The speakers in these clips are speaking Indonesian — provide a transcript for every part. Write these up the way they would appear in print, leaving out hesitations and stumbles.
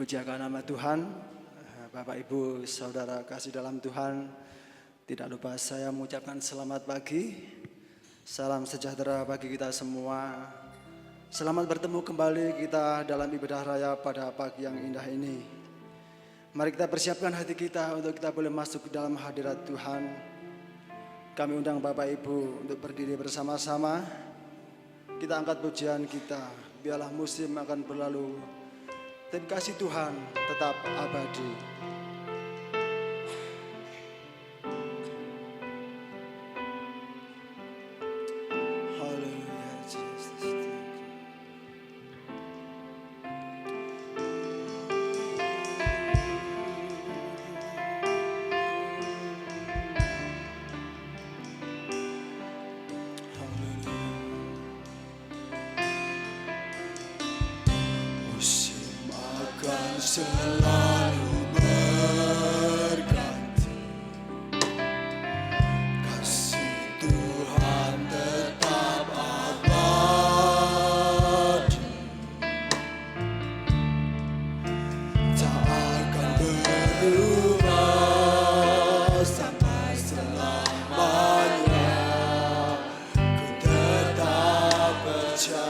Puji akan nama Tuhan, Bapak Ibu Saudara kasih dalam Tuhan. Tidak lupa saya mengucapkan selamat pagi, salam sejahtera bagi kita semua. Selamat bertemu kembali kita dalam ibadah raya pada pagi yang indah ini. Mari kita persiapkan hati kita untuk kita boleh masuk ke dalam hadirat Tuhan. Kami undang Bapak Ibu untuk berdiri bersama-sama. Kita angkat pujian kita, biarlah musim akan berlalu, dan kasih Tuhan tetap abadi. Haleluya, Jesus. Selalu berganti, kasih Tuhan tetap abadi, tak akan berubah sampai selamanya. Ku tetap percaya.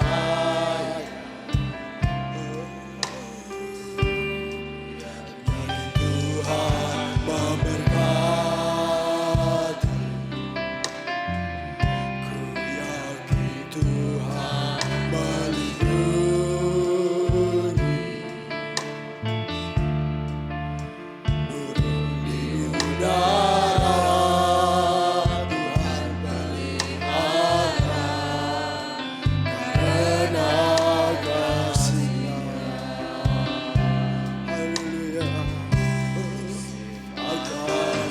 Akan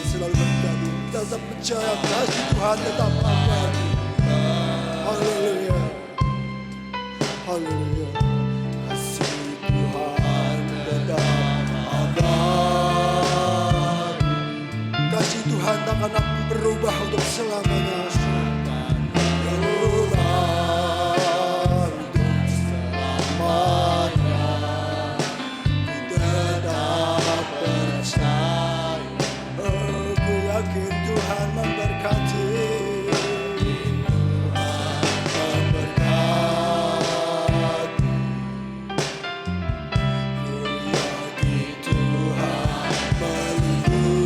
selalu terjadi. Kita tetap percaya kasih Tuhan tetap abadi. Haleluya, haleluya. Kasih Tuhan tetap abadi. Kasih Tuhan tak akan berubah untuk selamanya. Tuhan memberkati. Tuhan melindungi.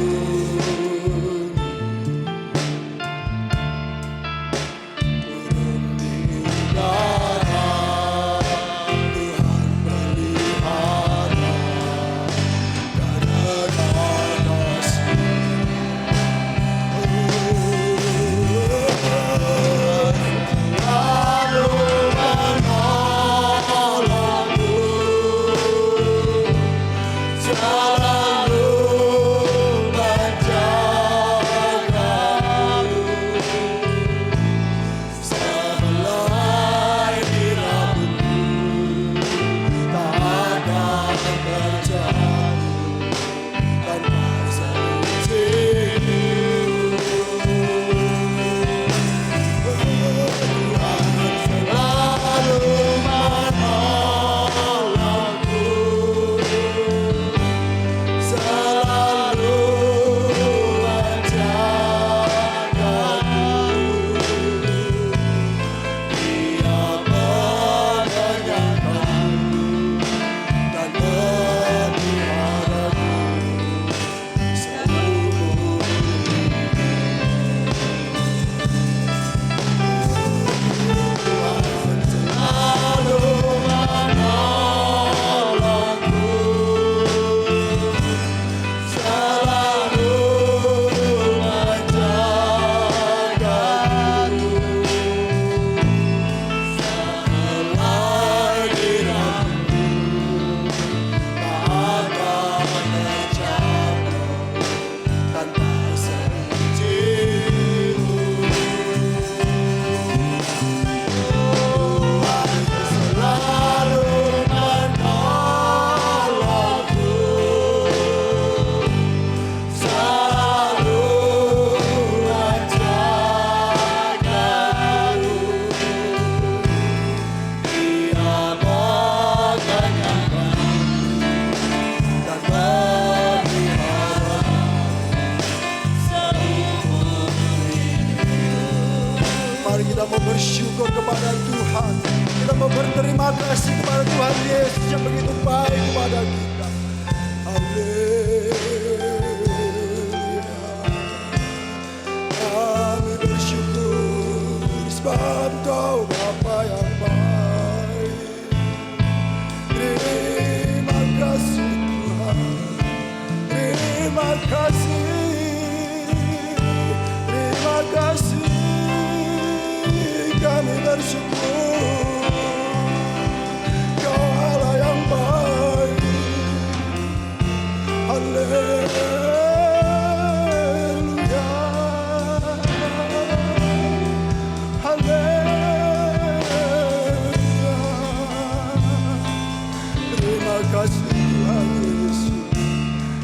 Mari kita mau bersyukur kepada Tuhan. Kita mau berterima kasih kepada Tuhan Yesus yang begitu baik kepada kita. Haleluya. Kami bersyukur sebab Engkau Bapa yang baik. Terima kasih Tuhan. Terima kasih. Terima kasih. Kami bersyukur Kau Allah yang baik. Haleluya. Haleluya. Terima kasih Tuhan Yesus.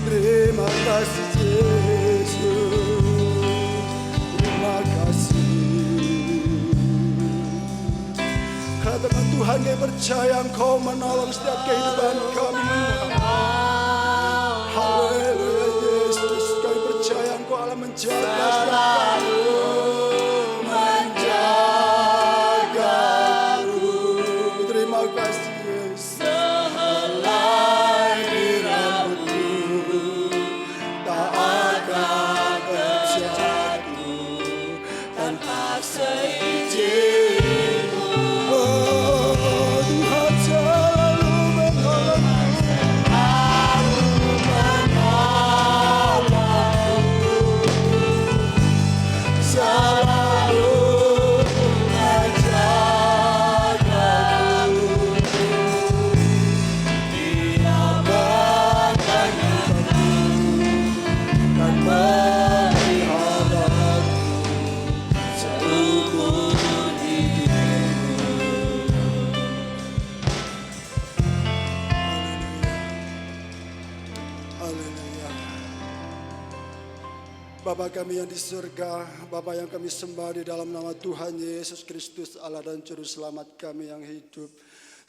Terima kasih Yesus. Terima kasih. Katakan Tuhan, kami percaya Engkau menolong setiap kehidupan kami. Haleluya Yesus, kami percaya Engkau Allah menjaga setiap kami. Menjagaku. Terima kasih Yesus. Sehelai di rambutku tak akan terjatuh tanpa seizin. Bapa kami yang di surga, Bapa yang kami sembah di dalam nama Tuhan Yesus Kristus, Allah dan Juru Selamat kami yang hidup.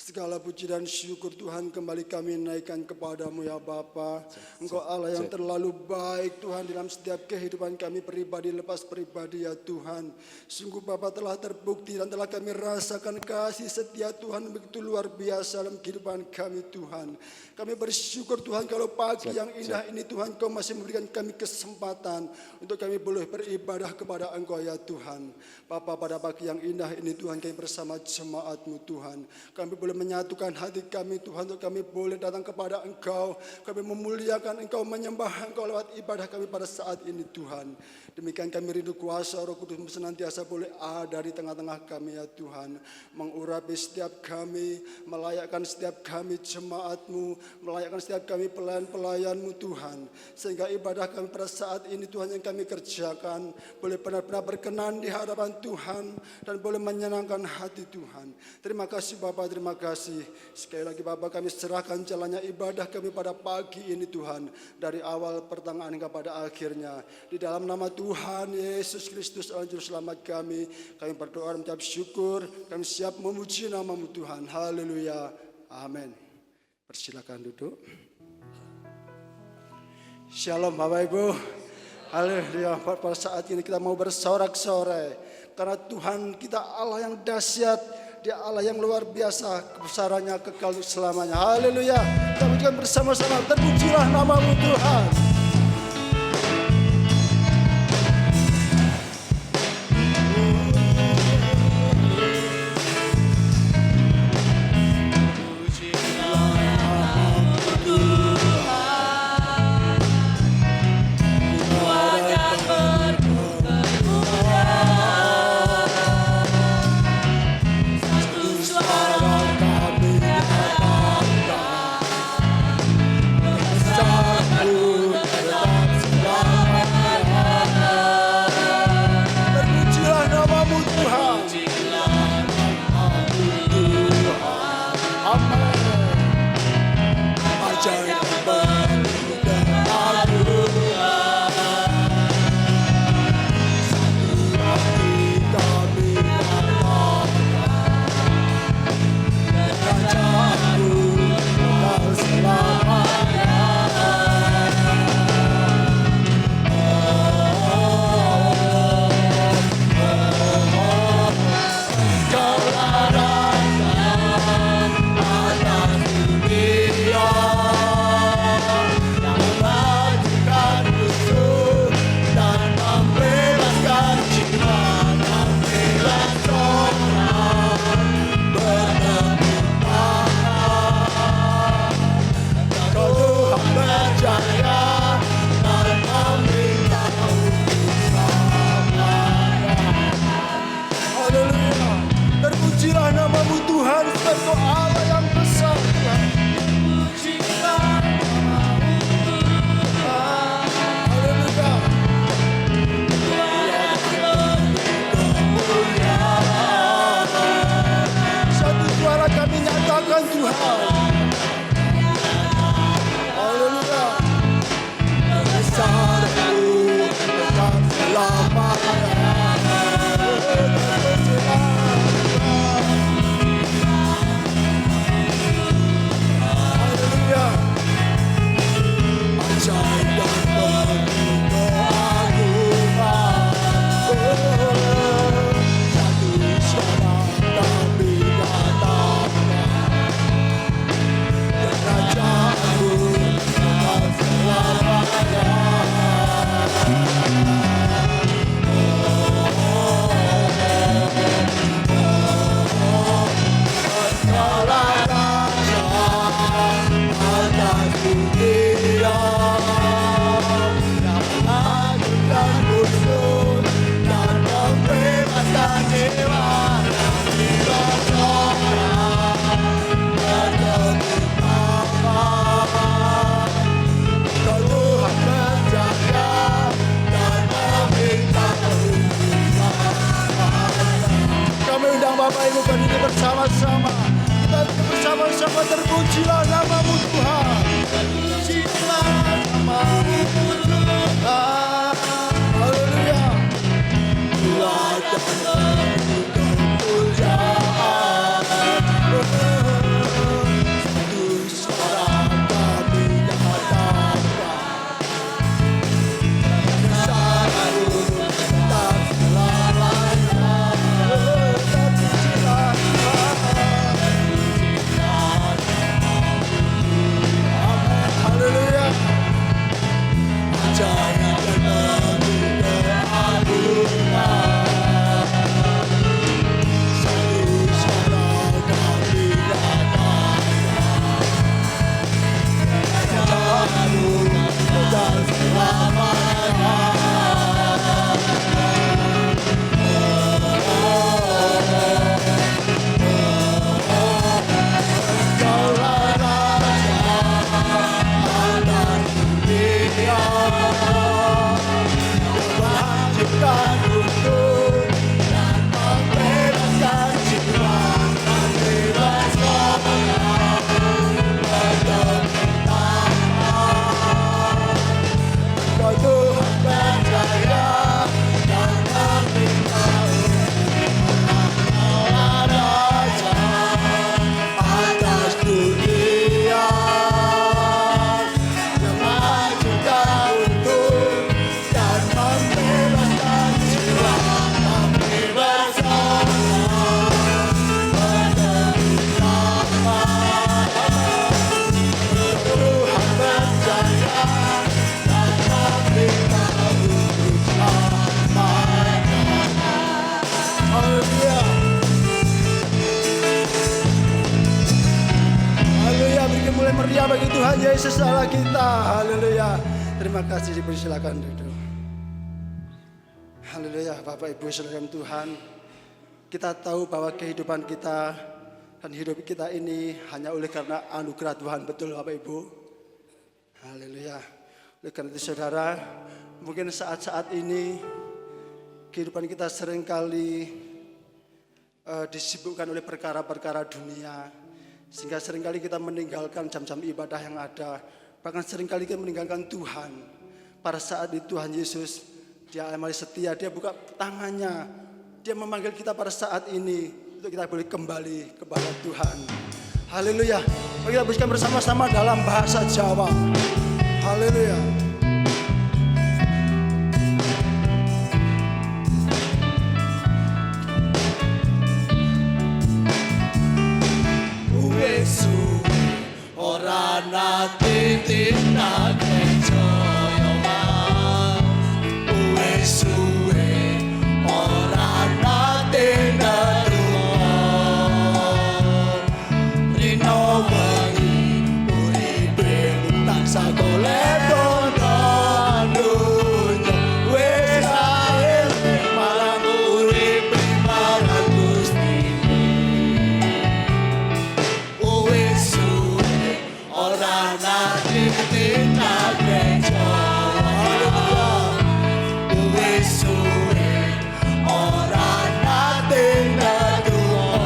Segala puji dan syukur Tuhan kembali kami naikkan kepadamu ya Bapa. Engkau Allah yang terlalu baik Tuhan dalam setiap kehidupan kami pribadi lepas pribadi ya Tuhan. Sungguh Bapa telah terbukti dan telah kami rasakan kasih setia Tuhan begitu luar biasa dalam kehidupan kami Tuhan. Kami bersyukur Tuhan kalau pagi yang indah ini Tuhan Kau masih memberikan kami kesempatan untuk kami boleh beribadah kepada Engkau ya Tuhan. Bapa pada pagi yang indah ini Tuhan kami bersama jemaat-Mu Tuhan. Kami boleh menyatukan hati kami Tuhan untuk kami boleh datang kepada Engkau. Kami memuliakan Engkau, menyembah Engkau lewat ibadah kami pada saat ini Tuhan. Demikian kami rindu kuasa Roh Kudus senantiasa boleh ada di tengah-tengah kami ya Tuhan. Mengurapi setiap kami, melayakkan setiap kami jemaat-Mu, melayakkan setiap kami pelayan-pelayan-Mu Tuhan. Sehingga ibadah kami pada saat ini Tuhan yang kami kerjakan boleh benar-benar berkenan di hadapan Tuhan dan boleh menyenangkan hati Tuhan. Terima kasih Bapa, terima kasih. Sekali lagi Bapa kami serahkan jalannya ibadah kami pada pagi ini Tuhan. Dari awal pertengahan hingga pada akhirnya. Di dalam nama Tuhan Yesus Kristus Allah Juru Selamat kami berdoa dan mengucap syukur. Kami siap memuji nama-Mu Tuhan. Haleluya. Amin. Persilakan duduk. Shalom Bapak Ibu. Haleluya. Pada saat ini kita mau bersorak-sorai. Karena Tuhan kita Allah yang dahsyat. Dia Allah yang luar biasa. Kebesarannya kekal selamanya. Haleluya. Kita pujikan bersama-sama. Terpujilah nama-Mu Tuhan. terpujilah namamu Tuhan. Terpujilah namamu Tuhan. Haleluya. Tuhan dan kemuliaan. Satu suara kami nyatakan. Kebesaran-Mu tetap selamanya. Terpujilah haleluya. Ajaib dan keagungan. Satu suara kami nyatakan. Kebesaran-Mu tetap selamanya. Engkaulah Raja dunia, menghancurkan hukum dan membebaskan jiwa, membebaskan penderitaan. Engkau Tuhan berjaya dan berfirman, Engkaulah Raja atas dunia. Memajukan hukum dan membebaskan jiwa, membebaskan penderitaan. Tuhan berjaya dan memberikan keselamatan. Haleluya. Haleluya, berikan mulai meriah bagi Tuhan Yesus Allah kita. Haleluya. Terima kasih, dipersilakan duduk. Haleluya, Bapak Ibu saudara Tuhan. Kita tahu bahwa kehidupan kita dan hidup kita ini hanya oleh karena anugerah Tuhan, betul Bapak Ibu? Haleluya. Oleh karena itu saudara, mungkin saat-saat ini kehidupan kita seringkali disibukkan oleh perkara-perkara dunia, sehingga seringkali kita meninggalkan jam-jam ibadah yang ada. Bahkan seringkali kita meninggalkan Tuhan. Pada saat itu Tuhan Yesus, Dia amat setia, Dia buka tangannya, Dia memanggil kita pada saat ini untuk kita boleh kembali kepada Tuhan. Haleluya. Mari kita pujikan bersama-sama dalam bahasa Jawa. Haleluya. Ora nate tindak percaya mas, wis suwe ora nate ndaduk. Rino wengi uripe tansah golek donya, wis ae marang uripe marang Gusti. Wis ora nate tindak percaya, wis suwe ora nate ndaduk.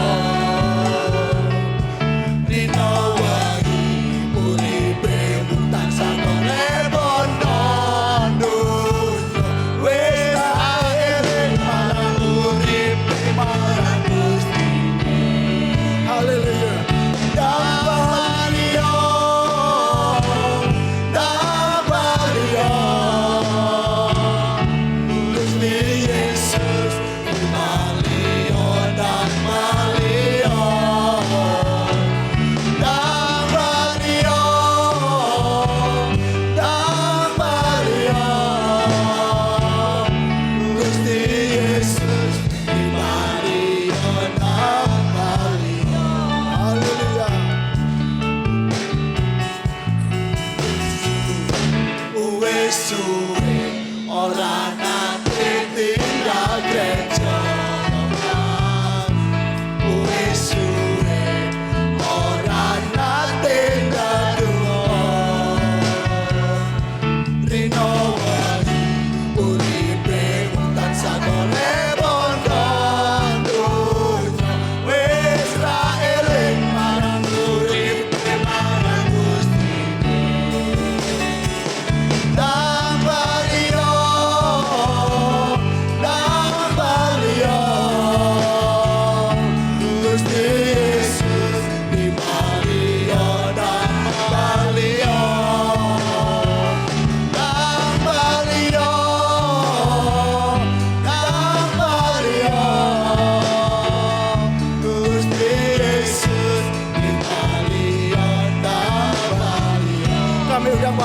Rino wengi uripe mung tansah golek bondo donya, wis akhire marang uripe marang Gusti. Haleluya.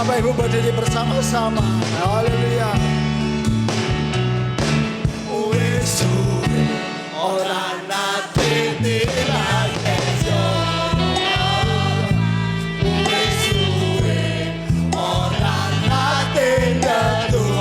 Bapak Ibu berdiri bersama-sama. Haleluya. Ora nate tilang esyo. Ora nate jatuh.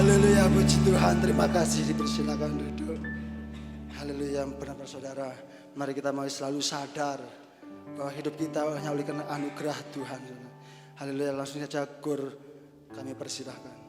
Haleluya, puji Tuhan. Terima kasih, dipersilakan duduk. Haleluya, benar-benar saudara. Mari kita mau selalu sadar bahwa hidup kita hanya oleh karena anugerah Tuhan. Haleluya, langsung saja Gur kami persilahkan.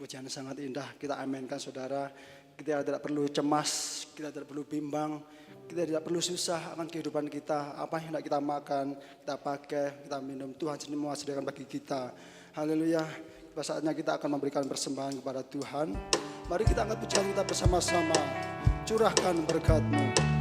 pujian sangat indah. Kita aminkan saudara. Kita tidak perlu cemas, kita tidak perlu bimbang, kita tidak perlu susah akan kehidupan kita. Apa yang hendak kita makan, kita pakai, kita minum, Tuhan semua sediakan bagi kita. Haleluya. Saatnya kita akan memberikan persembahan kepada Tuhan. Mari kita angkat pujian kita bersama-sama. Curahkan berkat-Mu.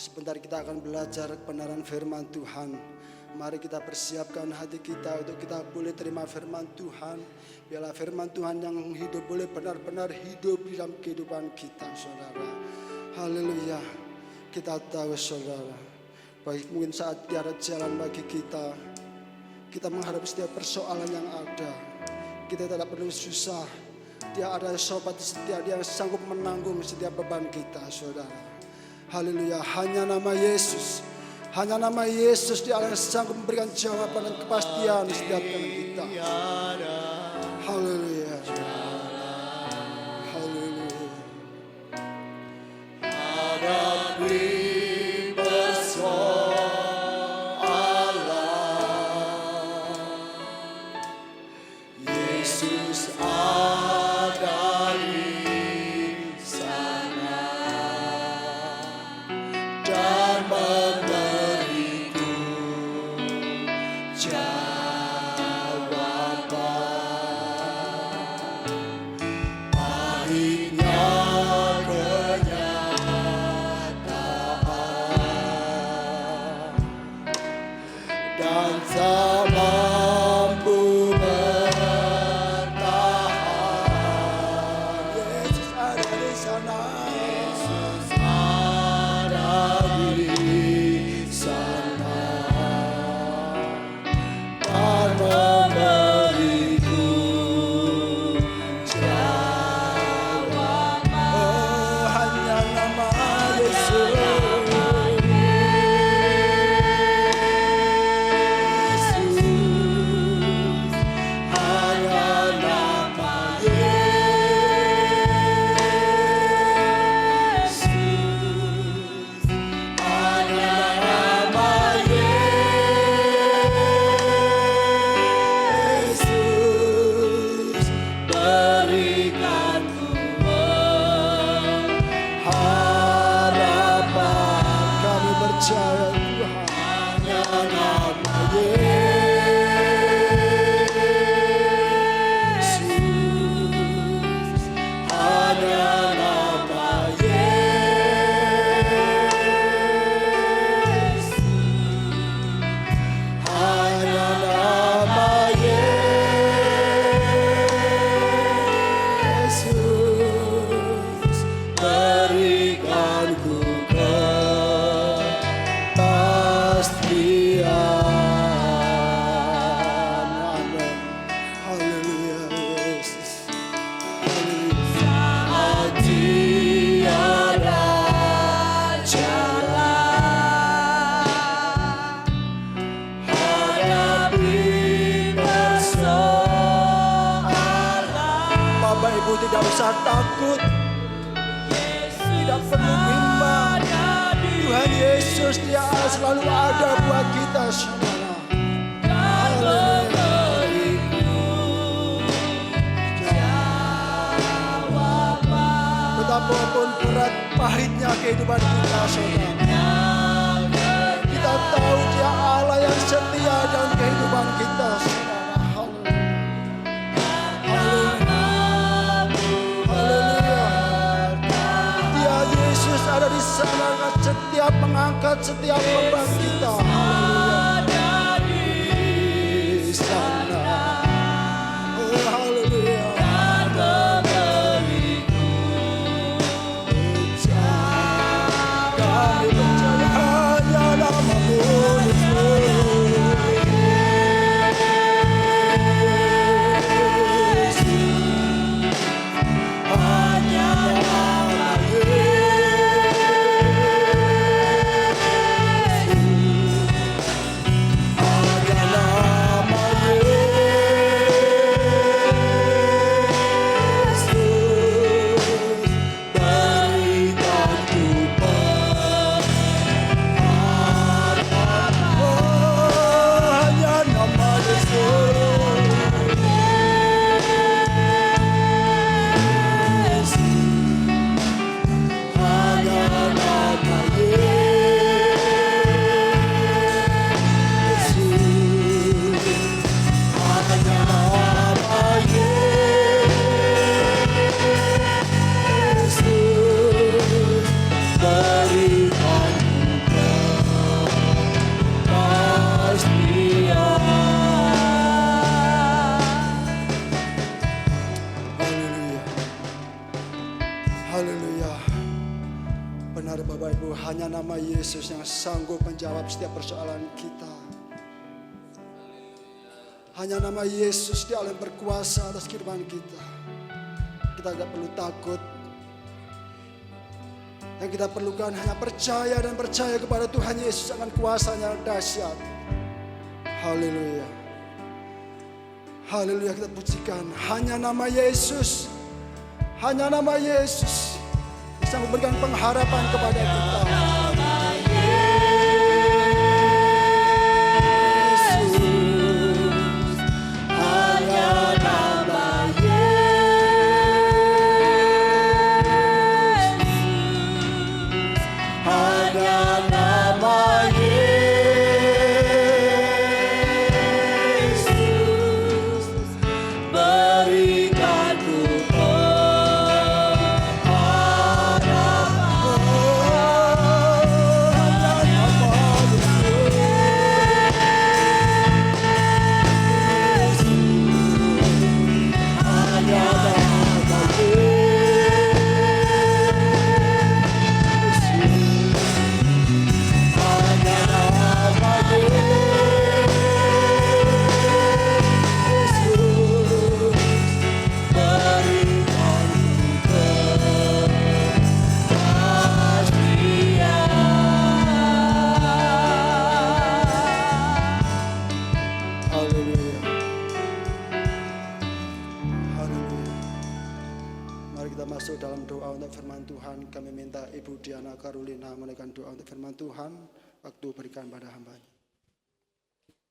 Sebentar kita akan belajar kebenaran firman Tuhan. Mari kita persiapkan hati kita untuk kita boleh terima firman Tuhan. Biarlah firman Tuhan yang hidup boleh benar-benar hidup di dalam kehidupan kita, saudara. Haleluya. Kita tahu, saudara, baik mungkin saat tiada jalan bagi kita, kita menghadapi setiap persoalan yang ada. Kita tidak perlu susah. Dia ada sobat setia, dia yang sanggup menanggung setiap beban kita, saudara. Haleluya, hanya nama Yesus. Hanya nama Yesus dia yang sanggup memberikan jawaban dan kepastian di setiap kali kita. Haleluya. Haleluya. Hadapi persoalan, Yesus ada di sana dan memberiku jawaban. berikanku harapan. Kami percaya Tuhan, hanya nama Yesus, hanya nama Yesus, hanya nama Yesus, berikanku kepastian. amin. Haleluya Yesus. Saat tiada jalan, hadapi persoalan, Bapak Ibu tidak usah takut, tidak perlu bimbang. Tuhan Yesus Dia selalu ada buat kita saudara. Betapapun berat pahitnya kehidupan kita saudara, kita tahu Dia Allah yang setia dalam kehidupan kita saudara. Haleluya. Dia Yesus ada di sana, setiap mengangkat setiap beban kita. Haleluya. Di sana. Oh, haleluya. Kami percaya hanya nama-Mu Yesus. Hanya nama Haleluya. Benar Bapak Ibu, hanya nama Yesus yang sanggup menjawab setiap persoalan kita. Hanya nama Yesus Dia yang berkuasa atas kehidupan kita. Kita tidak perlu takut. Yang kita perlukan hanya percaya dan percaya kepada Tuhan Yesus akan kuasanya dahsyat. Haleluya. Haleluya, kita pujikan hanya nama Yesus. Hanya nama Yesus bisa memberikan pengharapan kepada kita. masuk dalam doa untuk firman Tuhan, kami minta Ibu Diana Karolina menaikkan doa untuk firman Tuhan, waktu berikan pada hamba-Nya.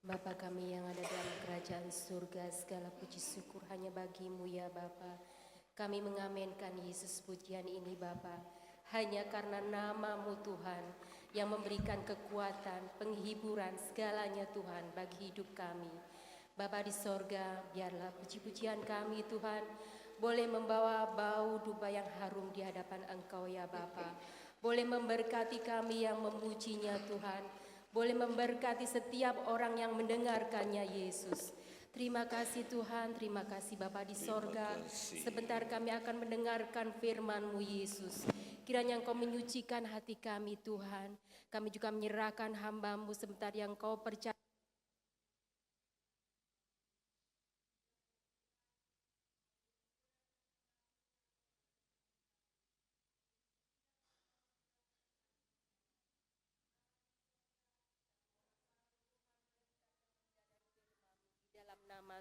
Bapa kami yang ada dalam kerajaan surga, segala puji syukur hanya bagi-Mu ya Bapa. Kami mengamenkan Yesus pujian ini Bapa, hanya karena nama-Mu Tuhan yang memberikan kekuatan, penghiburan segalanya Tuhan bagi hidup kami. Bapa di sorga, biarlah puji-pujian kami Tuhan boleh membawa bau duba yang harum di hadapan Engkau ya Bapa. Boleh memberkati kami yang memujinya Tuhan, boleh memberkati setiap orang yang mendengarkannya Yesus. Terima kasih Tuhan, terima kasih Bapa di sorga. Sebentar kami akan mendengarkan firman-Mu Yesus. Kiranya Engkau menyucikan hati kami Tuhan. Kami juga menyerahkan hamba-Mu sebentar yang Kau percaya.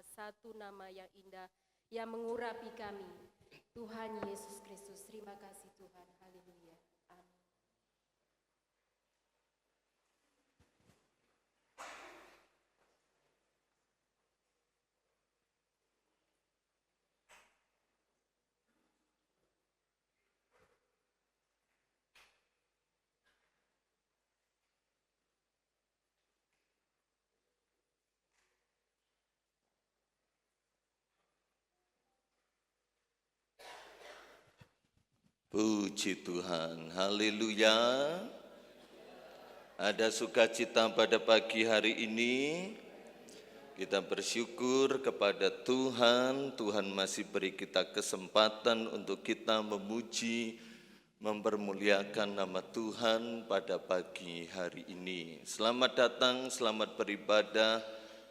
Satu nama yang indah yang mengurapi kami, Tuhan Yesus Kristus. Terima kasih Tuhan, haleluya, amin. Puji Tuhan, haleluya. Ada sukacita pada pagi hari ini. Kita bersyukur kepada Tuhan. Tuhan masih beri kita kesempatan untuk kita memuji, mempermuliakan nama Tuhan pada pagi hari ini. Selamat datang, selamat beribadah,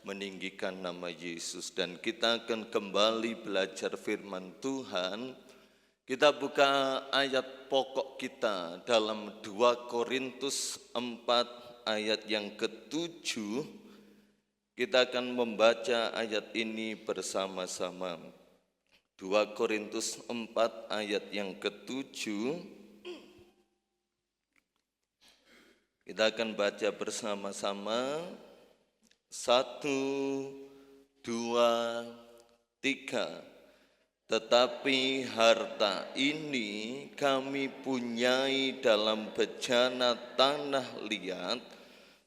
meninggikan nama Yesus. Dan kita akan kembali belajar firman Tuhan. Kita buka ayat pokok kita dalam 2 Korintus 4 ayat yang ke-7. Kita akan membaca ayat ini bersama-sama. 2 Korintus 4 ayat yang ke-7. Kita akan baca bersama-sama. 1, 2, 3. Tetapi harta ini kami punyai dalam bejana tanah liat,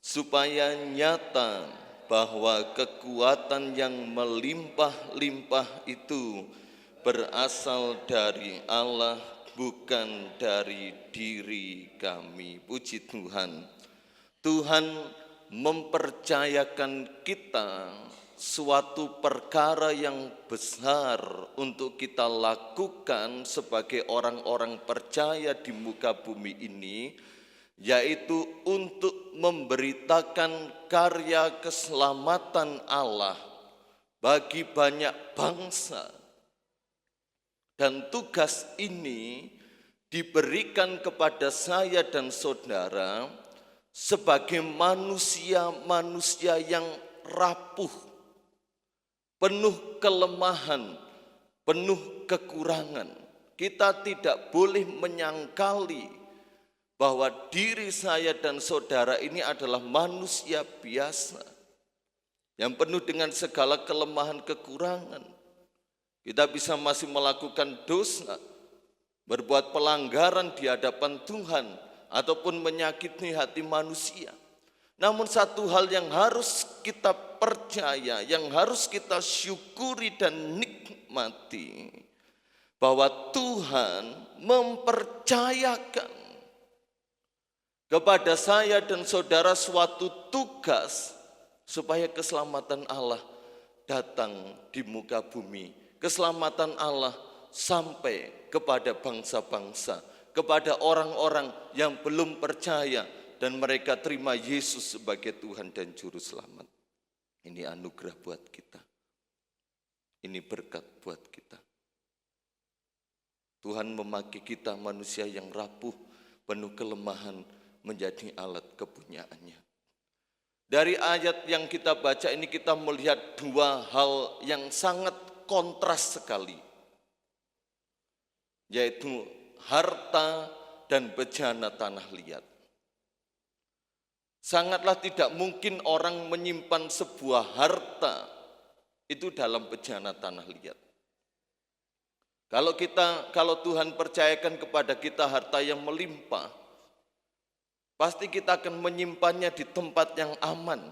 supaya nyata bahwa kekuatan yang melimpah-limpah itu berasal dari Allah, bukan dari diri kami. Puji Tuhan. Tuhan mempercayakan kita suatu perkara yang besar untuk kita lakukan sebagai orang-orang percaya di muka bumi ini, yaitu untuk memberitakan karya keselamatan Allah bagi banyak bangsa. Dan tugas ini diberikan kepada saya dan saudara sebagai manusia-manusia yang rapuh, penuh kelemahan, penuh kekurangan. Kita tidak boleh menyangkali bahwa diri saya dan saudara ini adalah manusia biasa yang penuh dengan segala kelemahan kekurangan. Kita bisa masih melakukan dosa, berbuat pelanggaran di hadapan Tuhan, ataupun menyakiti hati manusia. Namun satu hal yang harus kita percaya, yang harus kita syukuri dan nikmati, bahwa Tuhan mempercayakan kepada saya dan saudara suatu tugas supaya keselamatan Allah datang di muka bumi. Keselamatan Allah sampai kepada bangsa-bangsa, kepada orang-orang yang belum percaya dan mereka terima Yesus sebagai Tuhan dan Juru Selamat. Ini anugerah buat kita. Ini berkat buat kita. Tuhan memakai kita manusia yang rapuh, penuh kelemahan, menjadi alat kepunyaannya. Dari ayat yang kita baca ini kita melihat dua hal yang sangat kontras sekali. Yaitu harta dan bejana tanah liat. Sangatlah tidak mungkin orang menyimpan sebuah harta itu dalam bejana tanah liat. Kalau Tuhan percayakan kepada kita harta yang melimpah, pasti kita akan menyimpannya di tempat yang aman.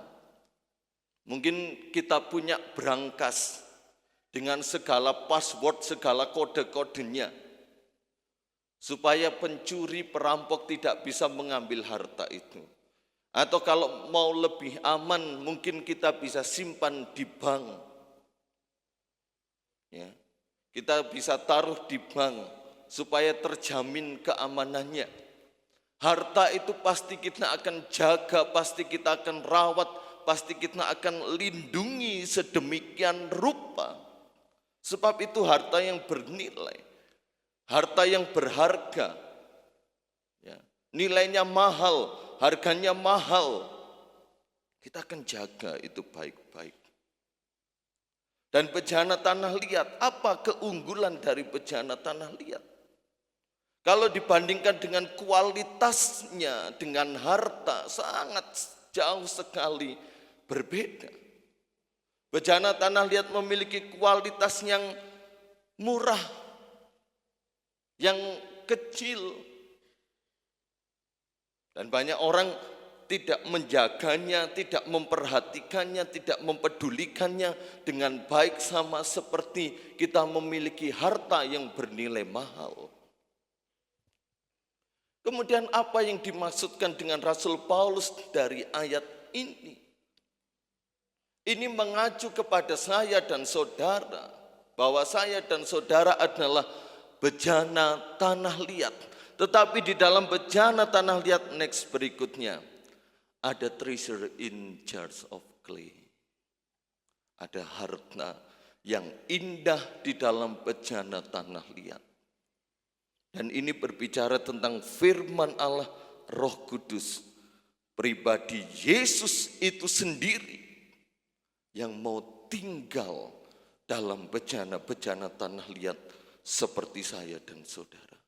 Mungkin kita punya berangkas dengan segala password, segala kode-kodenya, supaya pencuri, perampok tidak bisa mengambil harta itu. Atau kalau mau lebih aman, mungkin kita bisa simpan di bank. Ya, kita bisa taruh di bank supaya terjamin keamanannya. Harta itu pasti kita akan jaga, pasti kita akan rawat, pasti kita akan lindungi sedemikian rupa. Sebab itu harta yang bernilai, harta yang berharga, ya, nilainya mahal, harganya mahal. Kita akan jaga itu baik-baik. Dan bejana tanah liat, apa keunggulan dari bejana tanah liat? Kalau dibandingkan dengan kualitasnya, dengan harta, sangat jauh sekali berbeda. Bejana tanah liat memiliki kualitas yang murah, yang kecil. Dan banyak orang tidak menjaganya, tidak memperhatikannya, tidak mempedulikannya dengan baik, sama seperti kita memiliki harta yang bernilai mahal. Kemudian apa yang dimaksudkan dengan Rasul Paulus dari ayat ini? Ini mengacu kepada saya dan saudara, bahwa saya dan saudara adalah bejana tanah liat. Tetapi di dalam bejana tanah liat next berikutnya, ada treasure in jars of clay. Ada harta yang indah di dalam bejana tanah liat. Dan ini berbicara tentang firman Allah, Roh Kudus, pribadi Yesus itu sendiri yang mau tinggal dalam bejana-bejana tanah liat seperti saya dan saudara.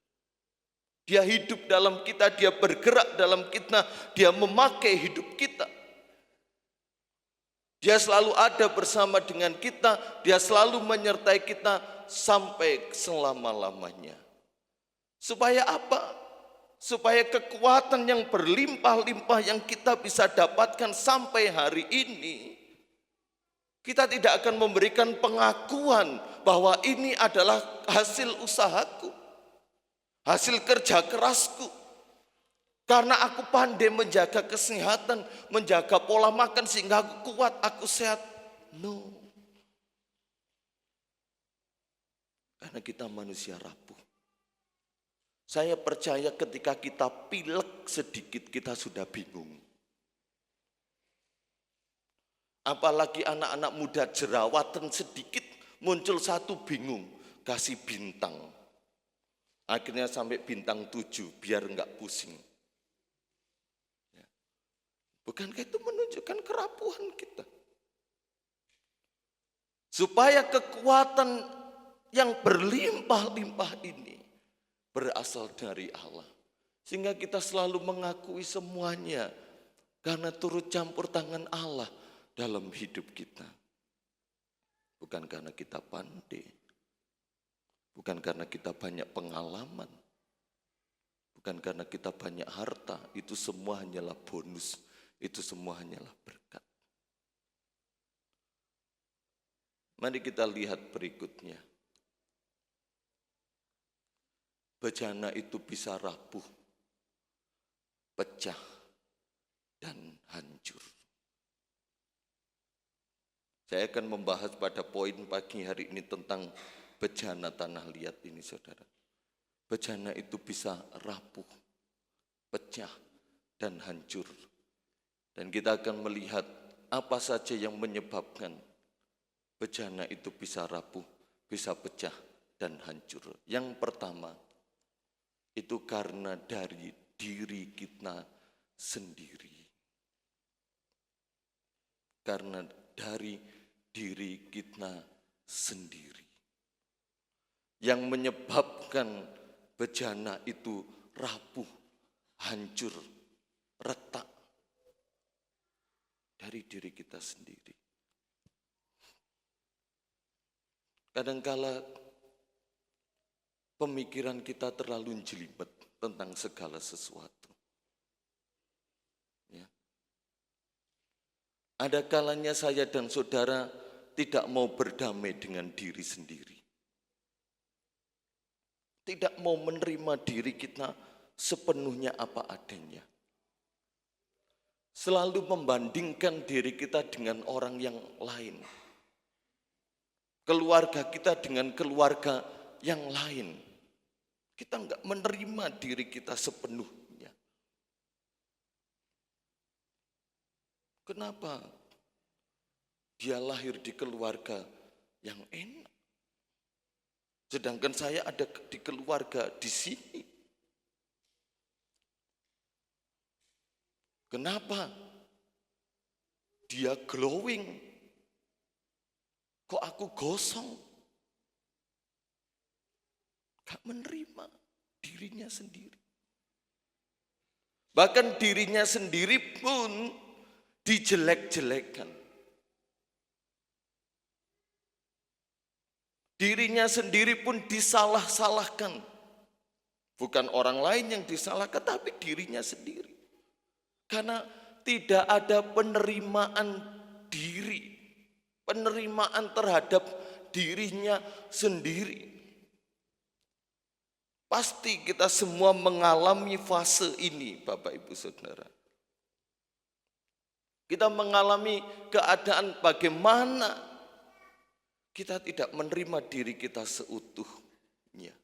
Dia hidup dalam kita, dia bergerak dalam kita, dia memakai hidup kita. Dia selalu ada bersama dengan kita, dia selalu menyertai kita sampai selama-lamanya. Supaya apa? Supaya kekuatan yang berlimpah-limpah yang kita bisa dapatkan sampai hari ini, kita tidak akan memberikan pengakuan bahwa ini adalah hasil usahaku, hasil kerja kerasku. Karena aku pandai menjaga kesehatan, menjaga pola makan sehingga aku kuat, aku sehat. No. Karena kita manusia rapuh. Saya percaya ketika kita pilek sedikit kita sudah bingung. Apalagi anak-anak muda jerawatan sedikit muncul satu bingung, kasih bintang. Akhirnya sampai bintang 7 biar enggak pusing. Bukankah itu menunjukkan kerapuhan kita? Supaya kekuatan yang berlimpah-limpah ini berasal dari Allah. Sehingga kita selalu mengakui semuanya karena turut campur tangan Allah dalam hidup kita. Bukan karena kita pandai. Bukan karena kita banyak pengalaman. Bukan karena kita banyak harta. Itu semua hanyalah bonus. Itu semua hanyalah berkat. Mari kita lihat berikutnya. Bejana itu bisa rapuh, pecah, dan hancur. Saya akan membahas pada poin pagi hari ini tentang bejana tanah liat ini, saudara. Bejana itu bisa rapuh, pecah, dan hancur. Dan kita akan melihat apa saja yang menyebabkan bejana itu bisa rapuh, bisa pecah, dan hancur. Yang pertama, itu karena dari diri kita sendiri. Karena dari diri kita sendiri. Yang menyebabkan bejana itu rapuh, hancur, retak. dari diri kita sendiri. Kadangkala pemikiran kita terlalu jelimet tentang segala sesuatu. Ya. Ada kalanya saya dan saudara tidak mau berdamai dengan diri sendiri. Tidak mau menerima diri kita sepenuhnya apa adanya. Selalu membandingkan diri kita dengan orang yang lain. Keluarga kita dengan keluarga yang lain. Kita enggak menerima diri kita sepenuhnya. Kenapa? Dia lahir di keluarga yang enak. Sedangkan saya ada di keluarga di sini. Kenapa? Dia glowing. Kok aku gosong? Gak menerima dirinya sendiri. Bahkan dirinya sendiri pun dijelek-jelekan. Dirinya sendiri pun disalah-salahkan. Bukan orang lain yang disalahkan, tapi dirinya sendiri. Karena tidak ada penerimaan diri. Penerimaan terhadap dirinya sendiri. Pasti kita semua mengalami fase ini, Bapak Ibu Saudara. Kita mengalami keadaan bagaimana kita tidak menerima diri kita seutuhnya.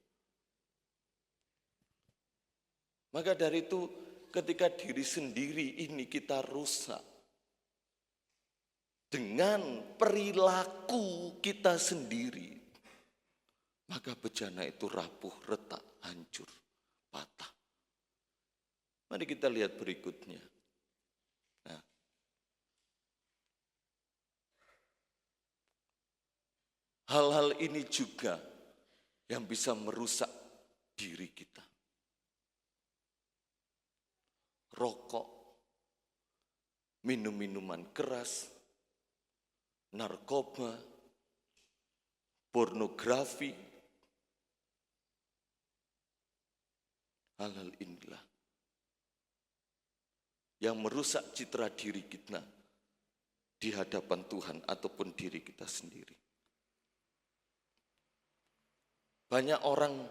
Maka dari itu ketika diri sendiri ini kita rusak, dengan perilaku kita sendiri, maka bejana itu rapuh, retak, hancur, patah. Mari kita lihat berikutnya. Nah, hal-hal ini juga yang bisa merusak diri kita. Rokok, minum-minuman keras, narkoba, pornografi, hal-hal inilah yang merusak citra diri kita di hadapan Tuhan ataupun diri kita sendiri. Banyak orang,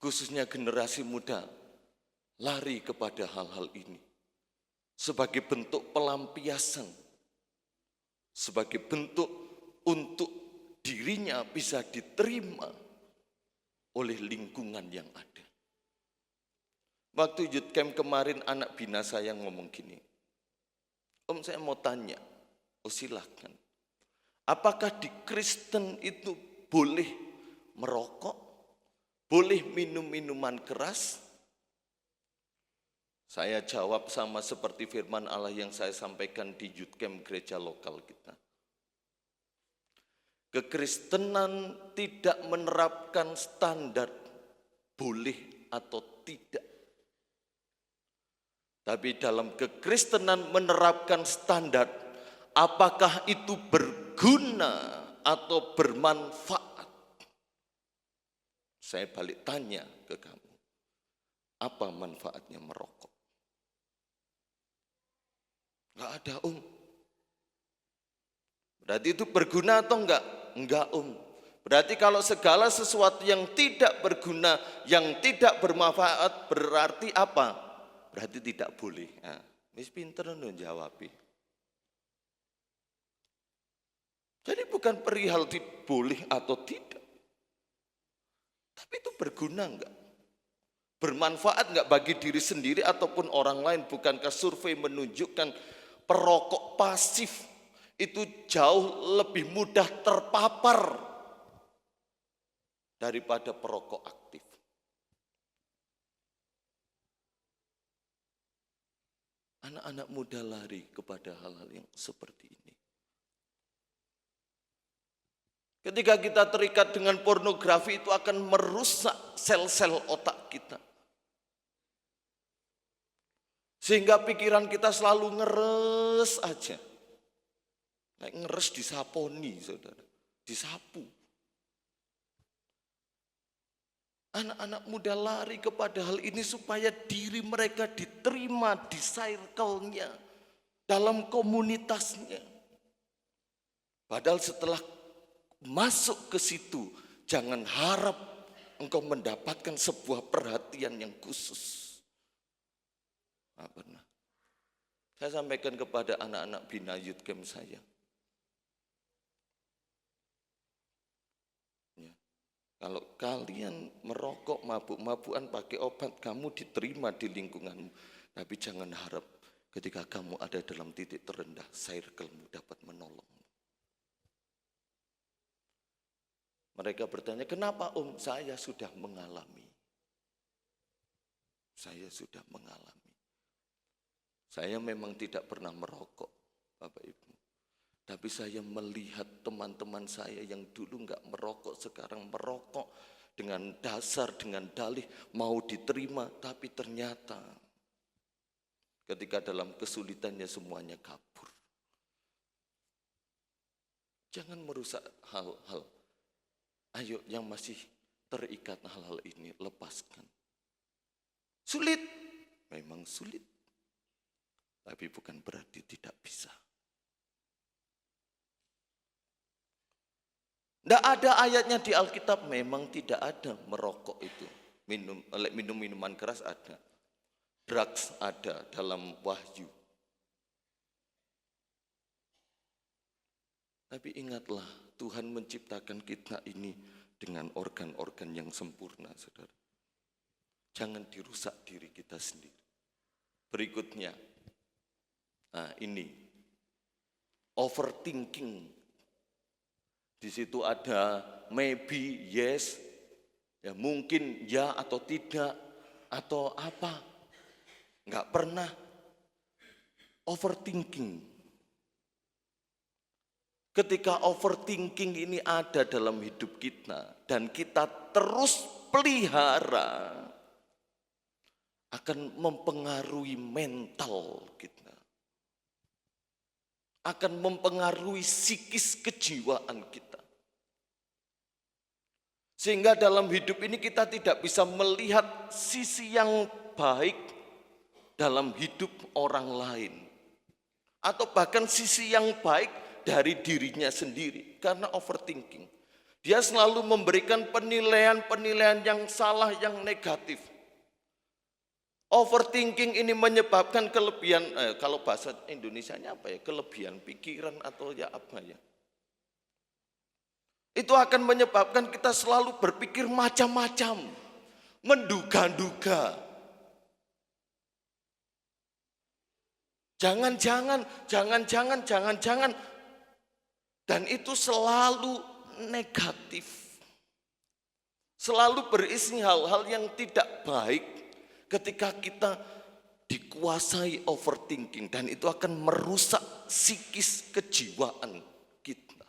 khususnya generasi muda, lari kepada hal-hal ini sebagai bentuk pelampiasan, sebagai bentuk untuk dirinya bisa diterima oleh lingkungan yang ada. Waktu youth camp kemarin anak bina saya ngomong gini, Om saya mau tanya, oh silahkan. Apakah di Kristen itu boleh merokok, boleh minum minuman keras? Saya jawab sama seperti firman Allah yang saya sampaikan di youth camp gereja lokal kita. Kekristenan tidak menerapkan standar boleh atau tidak. Tapi dalam kekristenan menerapkan standar apakah itu berguna atau bermanfaat. Saya balik tanya ke kamu, apa manfaatnya merokok? Enggak ada, Om. Berarti itu berguna atau enggak? Enggak, Om. Berarti kalau segala sesuatu yang tidak berguna, yang tidak bermanfaat, berarti apa? Berarti tidak boleh. Nah, wis pinter nih jawab. Jadi bukan perihal boleh atau tidak. Tapi itu berguna enggak? Bermanfaat enggak bagi diri sendiri ataupun orang lain? Bukankah survei menunjukkan perokok pasif itu jauh lebih mudah terpapar daripada perokok aktif? Anak-anak muda lari kepada hal-hal yang seperti ini. Ketika kita terikat dengan pornografi itu akan merusak sel-sel otak kita. Sehingga pikiran kita selalu ngeres aja. Nek ngeres disaponi, saudara. Disapu. Anak-anak muda lari kepada hal ini supaya diri mereka diterima di circle-nya, dalam komunitasnya. Padahal setelah masuk ke situ, jangan harap engkau mendapatkan sebuah perhatian yang khusus. Nggak pernah. Saya sampaikan kepada anak-anak Bina Youth Camp saya. Ya. Kalau kalian merokok, mabuk-mabukan, pakai obat, kamu diterima di lingkunganmu. Tapi jangan harap ketika kamu ada dalam titik terendah, circle-mu dapat menolongmu. Mereka bertanya, kenapa Om? Saya sudah mengalami. Saya sudah mengalami. Saya memang tidak pernah merokok, Bapak Ibu. Tapi saya melihat teman-teman saya yang dulu enggak merokok, sekarang merokok dengan dasar, dengan dalih, mau diterima. Tapi ternyata ketika dalam kesulitannya semuanya kabur. Jangan merusak hal-hal. Ayo yang masih terikat hal-hal ini, lepaskan. Sulit, memang sulit. Tapi bukan berarti tidak bisa. Tidak ada ayatnya di Alkitab, memang tidak ada merokok itu. Minum minuman keras ada. Drugs ada dalam Wahyu. Tapi ingatlah, Tuhan menciptakan kita ini dengan organ-organ yang sempurna, saudara. Jangan dirusak diri kita sendiri. Berikutnya, nah ini, overthinking. Di situ ada maybe, yes, ya mungkin ya atau tidak, atau apa. Enggak pernah. Overthinking. Ketika overthinking ini ada dalam hidup kita dan kita terus pelihara, akan mempengaruhi mental kita. Akan mempengaruhi psikis kejiwaan kita. Sehingga dalam hidup ini kita tidak bisa melihat sisi yang baik dalam hidup orang lain. Atau bahkan sisi yang baik dari dirinya sendiri karena overthinking. Dia selalu memberikan penilaian-penilaian yang salah, yang negatif. Overthinking ini menyebabkan kelebihan, kalau bahasa Indonesianya apa ya, kelebihan pikiran atau ya apa ya. Itu akan menyebabkan kita selalu berpikir macam-macam, menduga-duga. Jangan-jangan. Dan itu selalu negatif. Selalu berisi hal-hal yang tidak baik ketika kita dikuasai overthinking. Dan itu akan merusak psikis kejiwaan kita.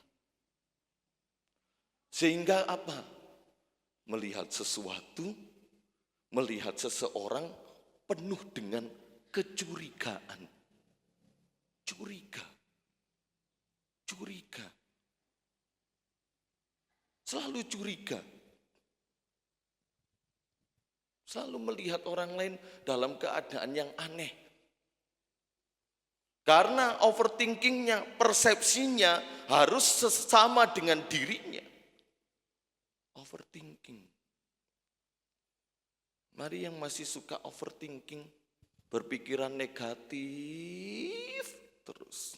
Sehingga apa? Melihat sesuatu, melihat seseorang penuh dengan kecurigaan. Curiga. Selalu curiga. Selalu melihat orang lain dalam keadaan yang aneh. Karena overthinkingnya, persepsinya harus sama dengan dirinya. Overthinking. Mari yang masih suka overthinking, berpikiran negatif terus.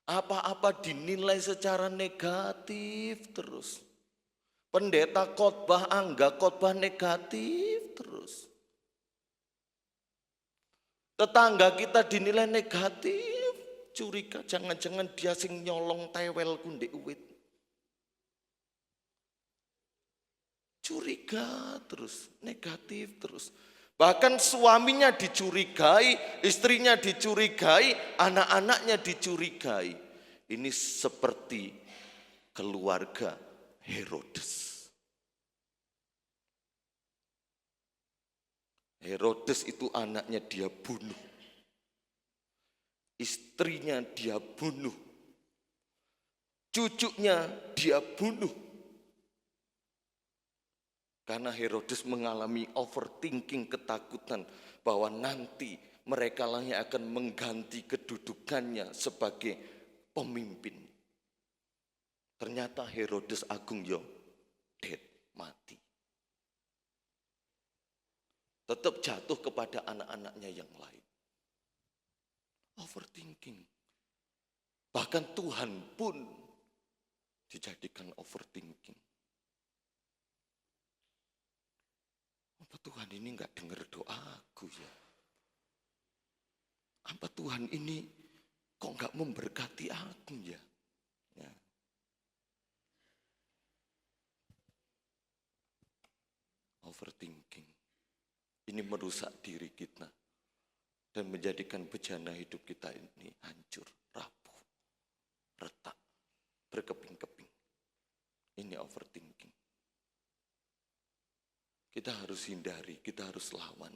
Apa-apa dinilai secara negatif terus. Pendeta khotbah, anggap khotbah negatif terus. Tetangga kita dinilai negatif, curiga, jangan-jangan dia sing nyolong tewel ndek uwit. Curiga terus, negatif terus. Bahkan suaminya dicurigai, istrinya dicurigai, anak-anaknya dicurigai. Ini seperti keluarga Herodes. Herodes itu anaknya dia bunuh. istrinya dia bunuh, cucunya dia bunuh. Karena Herodes mengalami overthinking, ketakutan bahwa nanti mereka lah yang akan mengganti kedudukannya sebagai pemimpin. Ternyata Herodes Agung mati. Tetap jatuh kepada anak-anaknya yang lain. Overthinking. Bahkan Tuhan pun dijadikan overthinking. Apa Tuhan ini enggak dengar doaku ya? Apa Tuhan ini kok enggak memberkati aku ya? Ya. Overthinking. Ini merusak diri kita dan menjadikan bejana hidup kita ini hancur, rapuh, retak, berkeping-keping. Ini overthinking. Kita harus hindari, kita harus lawan.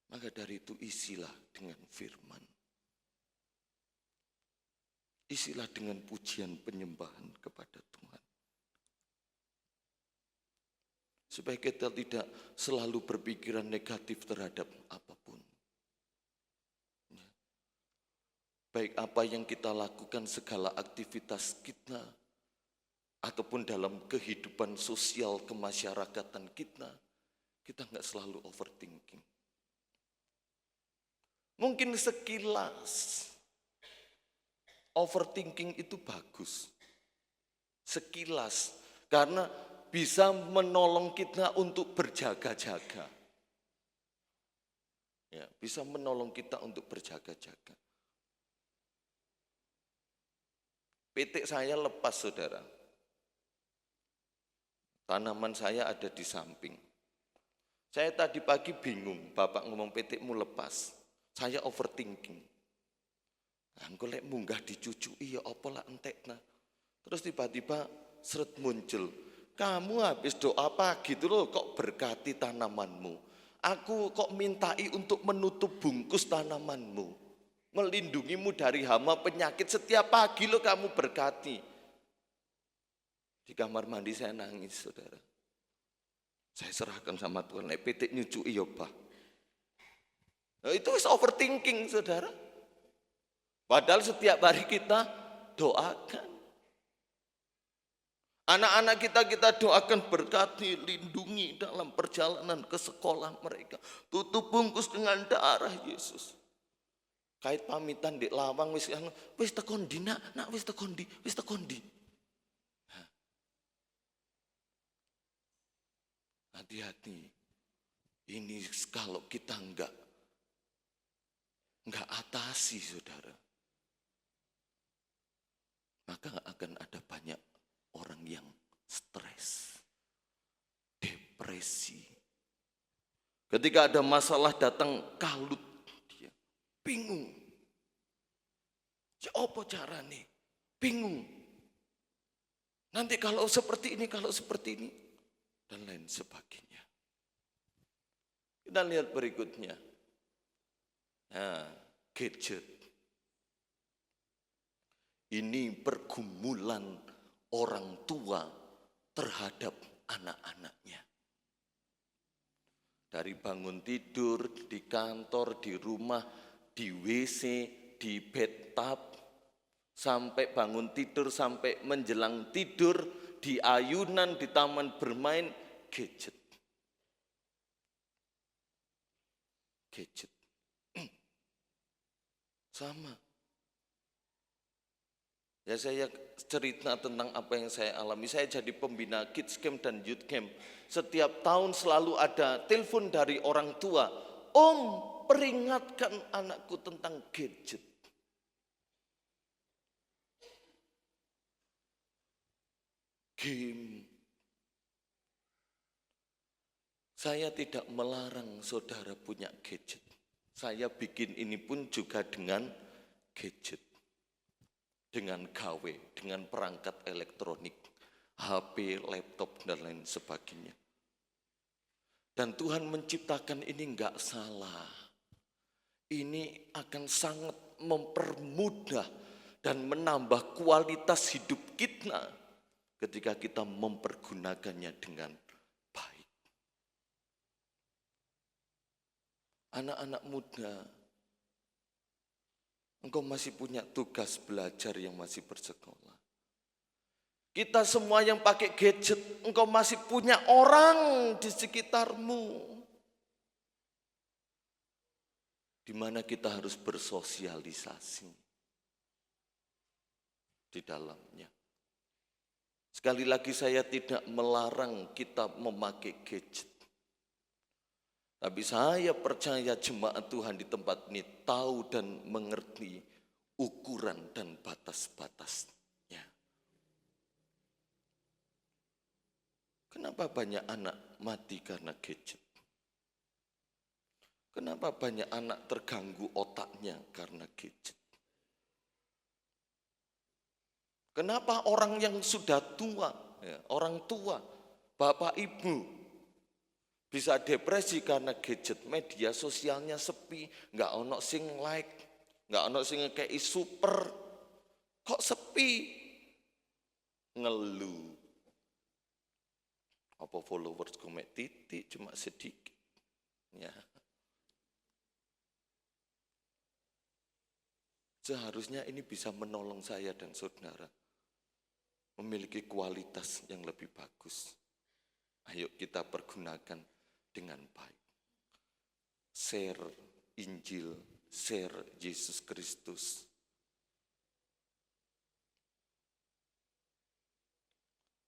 Maka dari itu isilah dengan firman. Isilah dengan pujian penyembahan kepada Tuhan. Supaya kita tidak selalu berpikiran negatif terhadap apapun. Ya. Baik apa yang kita lakukan, segala aktivitas kita, ataupun dalam kehidupan sosial kemasyarakatan kita nggak selalu overthinking. Mungkin sekilas overthinking itu bagus. Sekilas, karena bisa menolong kita untuk berjaga-jaga. Ya, bisa menolong kita untuk berjaga-jaga. Petik saya lepas, saudara. Tanaman saya ada di samping. Saya tadi pagi bingung, Bapak ngomong petikmu lepas. Saya overthinking. Engko lek munggah dicucuki ya apa lak entekna. Terus tiba-tiba seret muncul. Kamu habis doa pagi itu loh kok berkati tanamanmu. Aku kok mintai untuk menutup bungkus tanamanmu. Melindungimu dari hama penyakit setiap pagi loh kamu berkati. Di kamar mandi saya nangis, saudara. Saya serahkan sama Tuhan. Nek petik nyucui ya, Pak. Nah, itu is overthinking, saudara. Padahal setiap hari kita doakan. Anak-anak kita doakan, berkati, lindungi dalam perjalanan ke sekolah mereka. Tutup bungkus dengan darah Yesus. Kait pamitan di lawang wis tekondi nak wis tekondi. Hati-hati, ini kalau kita enggak atasi, saudara, maka akan ada banyak orang yang stres, depresi. Ketika ada masalah datang kalut, dia bingung. Apa caranya? Bingung. Nanti kalau seperti ini, dan lain sebagainya. Kita lihat berikutnya. Nah, gadget. Ini pergumulan orang tua terhadap anak-anaknya. Dari bangun tidur, di kantor, di rumah, di WC, di bathtub, sampai bangun tidur, sampai menjelang tidur, di ayunan, di taman bermain, gadget. Gadget. Sama. Ya saya cerita tentang apa yang saya alami. Saya jadi pembina kids camp dan youth camp. Setiap tahun selalu ada telepon dari orang tua. Om, peringatkan anakku tentang gadget. Game. Saya tidak melarang saudara punya gadget. Saya bikin ini pun juga dengan gadget. Dengan KW, dengan perangkat elektronik, HP, laptop, dan lain sebagainya. Dan Tuhan menciptakan ini enggak salah. Ini akan sangat mempermudah dan menambah kualitas hidup kita ketika kita mempergunakannya dengan baik. Anak-anak muda, engkau masih punya tugas belajar yang masih bersekolah. Kita semua yang pakai gadget, engkau masih punya orang di sekitarmu, di mana kita harus bersosialisasi di dalamnya. Sekali lagi saya tidak melarang kita memakai gadget. Tapi saya percaya jemaat Tuhan di tempat ini tahu dan mengerti ukuran dan batas-batasnya. Kenapa banyak anak mati karena gadget? Kenapa banyak anak terganggu otaknya karena gadget? Kenapa orang yang sudah tua, orang tua, bapak ibu, bisa depresi karena gadget? Media sosialnya sepi, nggak ono sing like, nggak ono sing ngekei super, kok sepi? Ngeluh. Apa followers mek titik cuma sedikit. Ya. Seharusnya ini bisa menolong saya dan saudara memiliki kualitas yang lebih bagus. Ayo kita pergunakan dengan baik. Share Injil, share Yesus Kristus.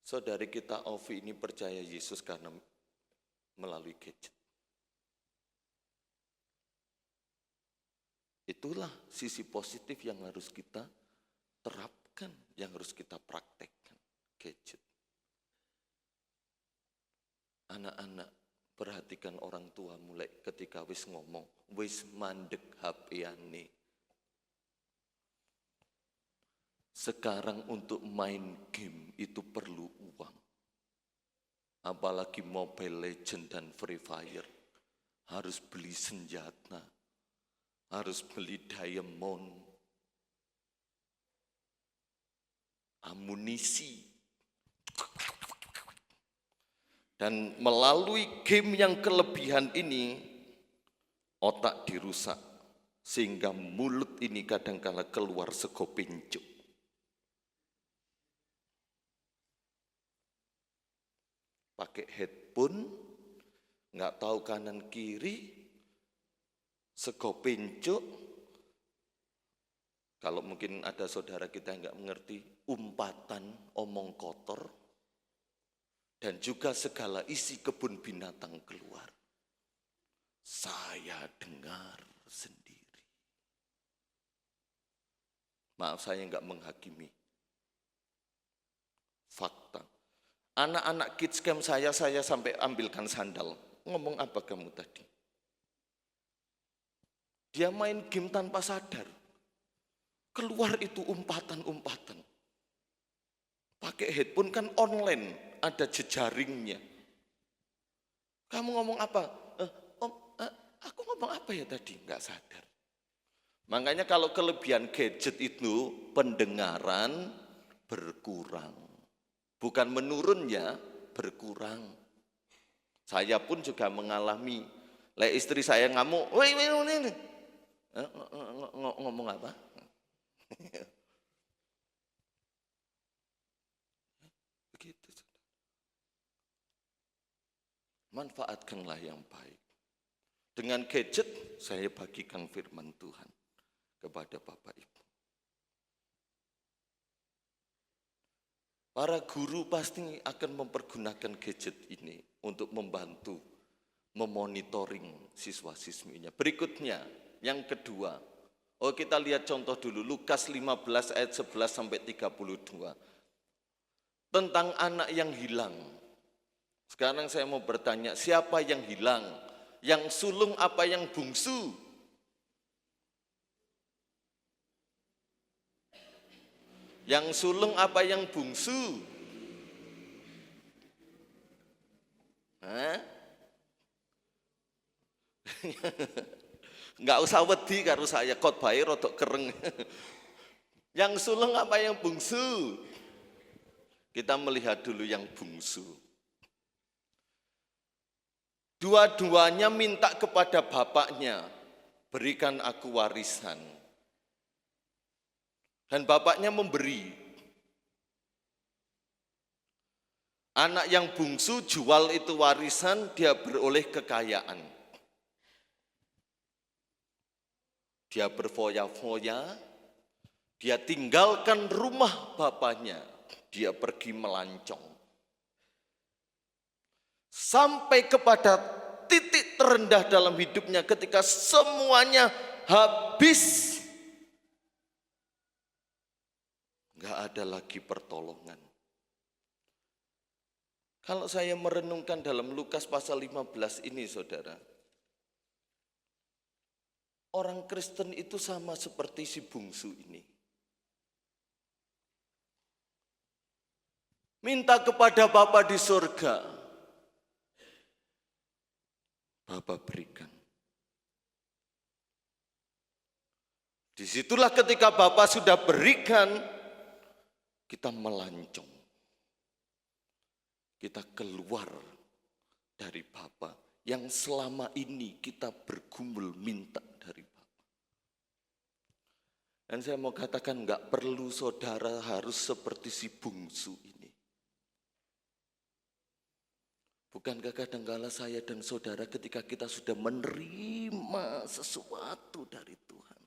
Saudari kita Ovi ini percaya Yesus karena melalui gadget. Itulah sisi positif yang harus kita terapkan, yang harus kita praktekkan, gadget. Anak-anak, perhatikan orang tua mulai ketika wis ngomong, wis mandek HP-ane. Sekarang untuk main game itu perlu uang. Apalagi Mobile Legends dan Free Fire. Harus beli senjata, harus beli diamond, amunisi. Dan melalui game yang kelebihan ini, otak dirusak. Sehingga mulut ini kadangkala keluar sego pincuk. Pakai headphone, nggak tahu kanan kiri, sego pincuk. Kalau mungkin ada saudara kita yang nggak mengerti, umpatan, omong kotor, dan juga segala isi kebun binatang keluar. Saya dengar sendiri. Maaf, saya nggak menghakimi. Fakta. Anak-anak kids camp saya sampai ambilkan sandal. Ngomong apa kamu tadi? Dia main game tanpa sadar. Keluar itu umpatan-umpatan. Pakai headphone kan online, ada jejaringnya. Kamu ngomong apa? Aku ngomong apa ya tadi? Enggak sadar. Makanya kalau kelebihan gadget itu pendengaran berkurang. Bukan menurun ya, berkurang. Saya pun juga mengalami. Istri saya ngamuk, ngomong apa? Begitu. Manfaatkanlah yang baik. Dengan gadget, saya bagikan firman Tuhan kepada Bapak Ibu. Para guru pasti akan mempergunakan gadget ini untuk membantu memonitoring siswa-siswinya. Berikutnya, yang kedua. Kita lihat contoh dulu, Lukas 15 ayat 11 sampai 32. Tentang anak yang hilang. Sekarang saya mau bertanya, siapa yang hilang? Yang sulung apa yang bungsu? Yang sulung apa yang bungsu? Hah? Enggak usah wedi karo saya, khotbahe rodok kereng. Yang sulung apa yang bungsu? Kita melihat dulu yang bungsu. Dua-duanya minta kepada bapaknya, berikan aku warisan. Dan bapaknya memberi. Anak yang bungsu jual itu warisan, dia beroleh kekayaan. Dia berfoya-foya, dia tinggalkan rumah bapaknya, dia pergi melancong. Sampai kepada titik terendah dalam hidupnya ketika semuanya habis. Enggak ada lagi pertolongan. Kalau saya merenungkan dalam Lukas pasal 15 ini, saudara, orang Kristen itu sama seperti si bungsu ini. Minta kepada Bapa di surga, Bapa berikan. Disitulah ketika Bapa sudah berikan, kita melancong. Kita keluar dari Bapa yang selama ini kita bergumul minta dari Bapa. Dan saya mau katakan enggak perlu saudara harus seperti si bungsu ini. Bukankah kadangkala saya dan saudara ketika kita sudah menerima sesuatu dari Tuhan,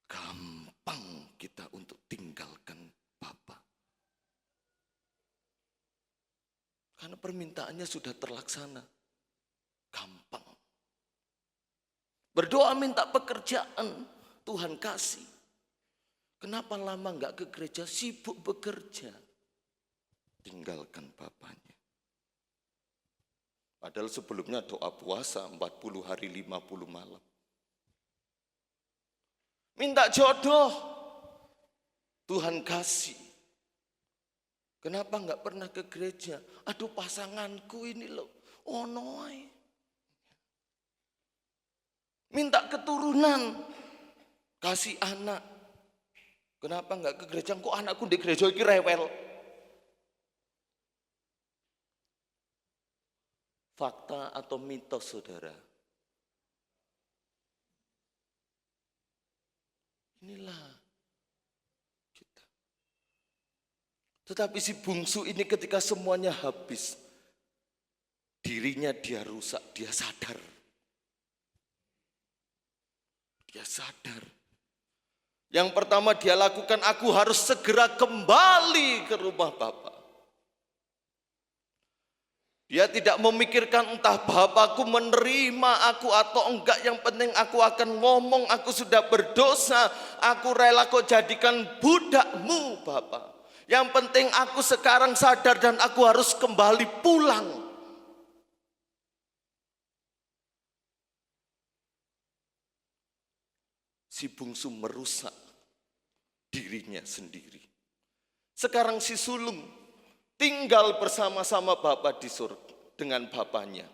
gampang kita untuk tinggalkan Bapa. Karena permintaannya sudah terlaksana. Gampang. Berdoa minta pekerjaan, Tuhan kasih. Kenapa lama enggak ke gereja? Sibuk bekerja. Tinggalkan Bapaknya. Padahal sebelumnya doa puasa 40 hari 50 malam. Minta jodoh, Tuhan kasih. Kenapa enggak pernah ke gereja? Aduh, pasanganku ini loh, onoy. Minta keturunan, kasih anak. Kenapa enggak ke gereja? Kok anakku di gereja ini rewel? Fakta atau mitos, saudara? Inilah. Tetapi si bungsu ini ketika semuanya habis, dirinya dia rusak, dia sadar. Dia sadar. Yang pertama dia lakukan, aku harus segera kembali ke rumah Bapa. Dia tidak memikirkan entah Bapakku menerima aku atau enggak. Yang penting aku akan ngomong, aku sudah berdosa, aku rela kau jadikan budakmu Bapa. Yang penting aku sekarang sadar dan aku harus kembali pulang. Si bungsu merusak dirinya sendiri. Sekarang si sulung tinggal bersama-sama Bapa di surga dengan bapaknya.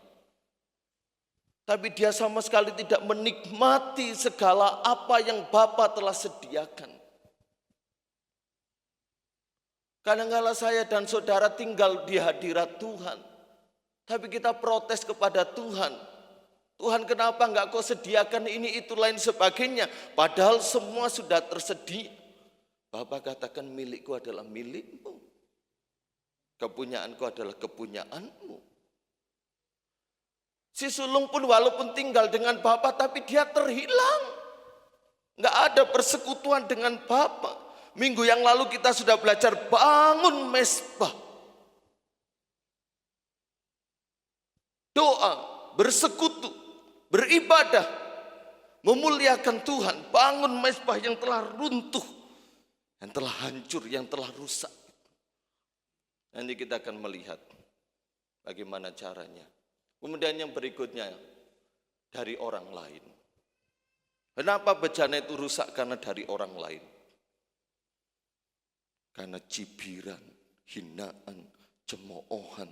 Tapi dia sama sekali tidak menikmati segala apa yang Bapa telah sediakan. Kadang-kala saya dan saudara tinggal di hadirat Tuhan, tapi kita protes kepada Tuhan. Tuhan, kenapa enggak kau sediakan ini, itu, lain sebagainya. Padahal semua sudah tersedia. Bapa katakan milikku adalah milikmu. Kepunyaanku adalah kepunyaanmu. Si sulung pun walaupun tinggal dengan Bapa, tapi dia terhilang. Enggak ada persekutuan dengan Bapa. Minggu yang lalu kita sudah belajar bangun mesbah. Doa, bersekutu, beribadah, memuliakan Tuhan, bangun mesbah yang telah runtuh, yang telah hancur, yang telah rusak. Nanti kita akan melihat bagaimana caranya. Kemudian yang berikutnya, dari orang lain. Kenapa bejana itu rusak? Karena dari orang lain. Karena cibiran, hinaan, cemoohan.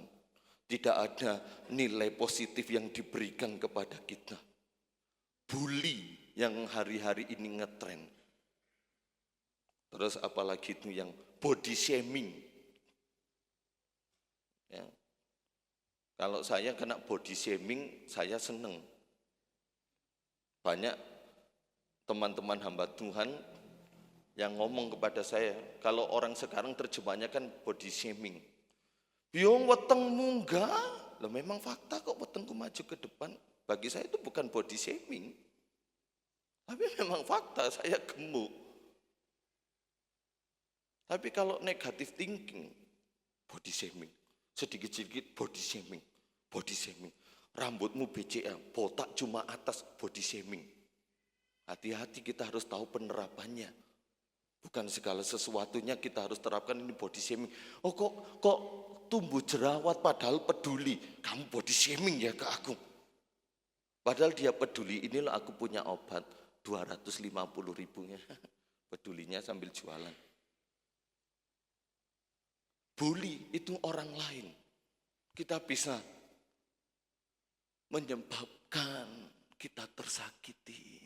Tidak ada nilai positif yang diberikan kepada kita. bully yang hari-hari ini ngetren. Terus apalagi itu yang body shaming. Ya. Kalau saya kena body shaming, saya seneng. Banyak teman-teman hamba Tuhan yang ngomong kepada saya, kalau orang sekarang terjemahnya kan body shaming. Biung wetengmu enggak? Loh memang fakta kok wetengku maju ke depan. Bagi saya itu bukan body shaming. Tapi memang fakta saya gemuk. Tapi kalau negatif thinking, body shaming. Sedikit-sedikit body shaming. Body shaming. Rambutmu BCA, botak cuma atas, body shaming. Hati-hati, kita harus tahu penerapannya. Bukan segala sesuatunya kita harus terapkan ini body shaming. Oh kok tumbuh jerawat padahal peduli. Kamu body shaming ya ke aku. Padahal dia peduli, inilah aku punya obat 250.000. Pedulinya sambil jualan. Bully itu orang lain. Kita bisa menyebabkan kita tersakiti.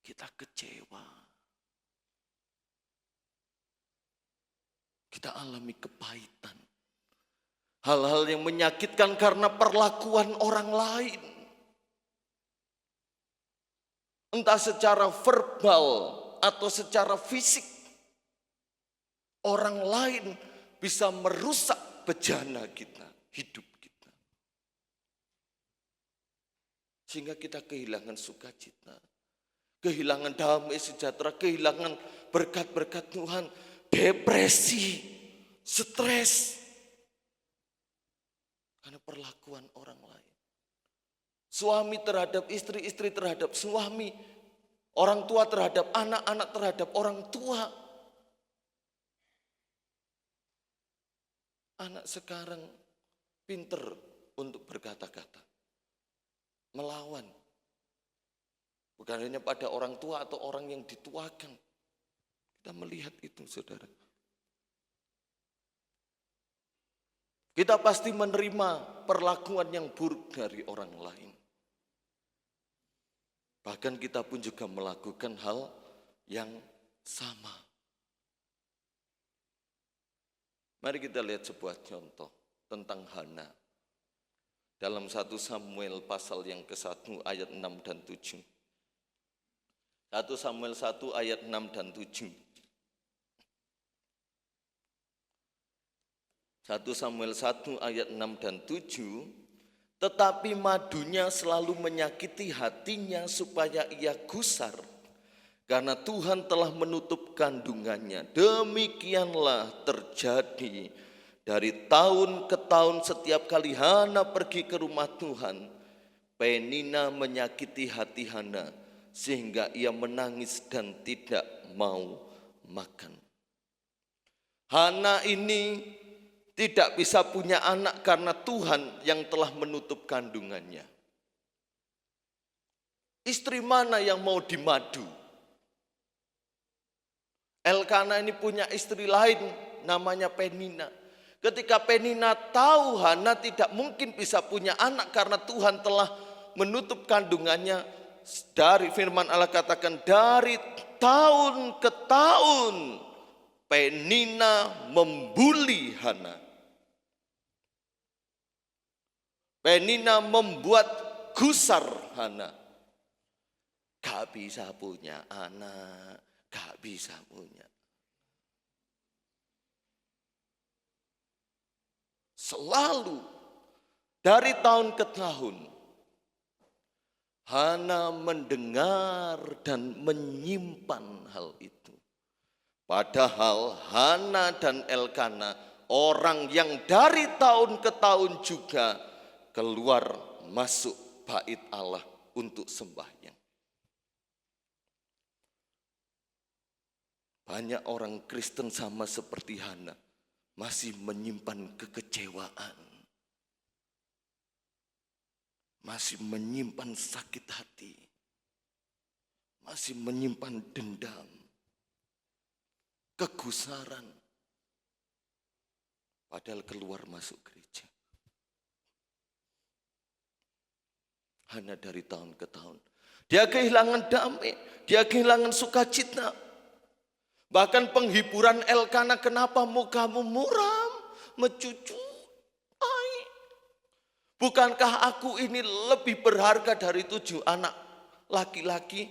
Kita kecewa. Kita alami kepahitan. Hal-hal yang menyakitkan karena perlakuan orang lain. Entah secara verbal atau secara fisik. Orang lain bisa merusak bejana kita, hidup kita. Sehingga kita kehilangan sukacita. Kehilangan damai sejahtera, kehilangan berkat-berkat Tuhan. Depresi, stres. Karena perlakuan orang lain. Suami terhadap istri, istri terhadap suami. Orang tua terhadap anak, anak terhadap orang tua. Anak sekarang pinter untuk berkata-kata. Melawan. Bukan hanya pada orang tua atau orang yang dituakan. Kita melihat itu, saudara. Kita pasti menerima perlakuan yang buruk dari orang lain. Bahkan kita pun juga melakukan hal yang sama. Mari kita lihat sebuah contoh tentang Hana. Dalam 1 Samuel pasal yang ke-1 ayat 6 dan 7. 1 Samuel 1 ayat 6 dan 7. 1 Samuel 1 ayat 6 dan 7. Tetapi madunya selalu menyakiti hatinya supaya ia gusar. Karena Tuhan telah menutup kandungannya. Demikianlah terjadi dari tahun ke tahun setiap kali Hana pergi ke rumah Tuhan. Penina menyakiti hati Hana sehingga ia menangis dan tidak mau makan. Hana ini tidak bisa punya anak karena Tuhan yang telah menutup kandungannya. Istri mana yang mau dimadu? Elkana ini punya istri lain namanya Penina. Ketika Penina tahu Hana tidak mungkin bisa punya anak karena Tuhan telah menutup kandungannya, dari firman Allah katakan dari tahun ke tahun Penina membuli Hana. Penina membuat gusar Hana. Gak bisa punya anak. Gak bisa punya. Selalu dari tahun ke tahun Hana mendengar dan menyimpan hal itu. Padahal Hana dan Elkana orang yang dari tahun ke tahun juga keluar masuk bait Allah untuk sembahyang. Banyak orang Kristen sama seperti Hana, masih menyimpan kekecewaan. Masih menyimpan sakit hati. Masih menyimpan dendam. Kegusaran. Padahal keluar masuk gereja. Hana dari tahun ke tahun. Dia kehilangan damai, dia kehilangan sukacita. Bahkan penghiburan Elkana, kenapa mukamu muram, mencucu? Bukankah aku ini lebih berharga dari 7 anak laki-laki?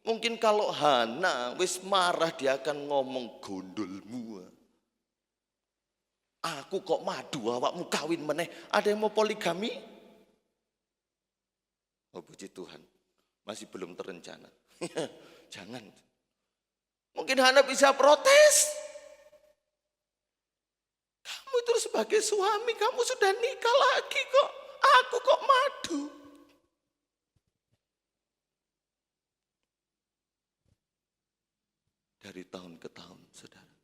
Mungkin kalau Hana wis marah dia akan ngomong gondolmu. Aku kok madu awakmu kawin meneh. Ada yang mau poligami? Oh puji Tuhan, masih belum terencana. Jangan. Mungkin Hana bisa protes. Kamu itu sebagai suami, kamu sudah nikah lagi kok. Aku kok madu. Dari tahun ke tahun, saudara.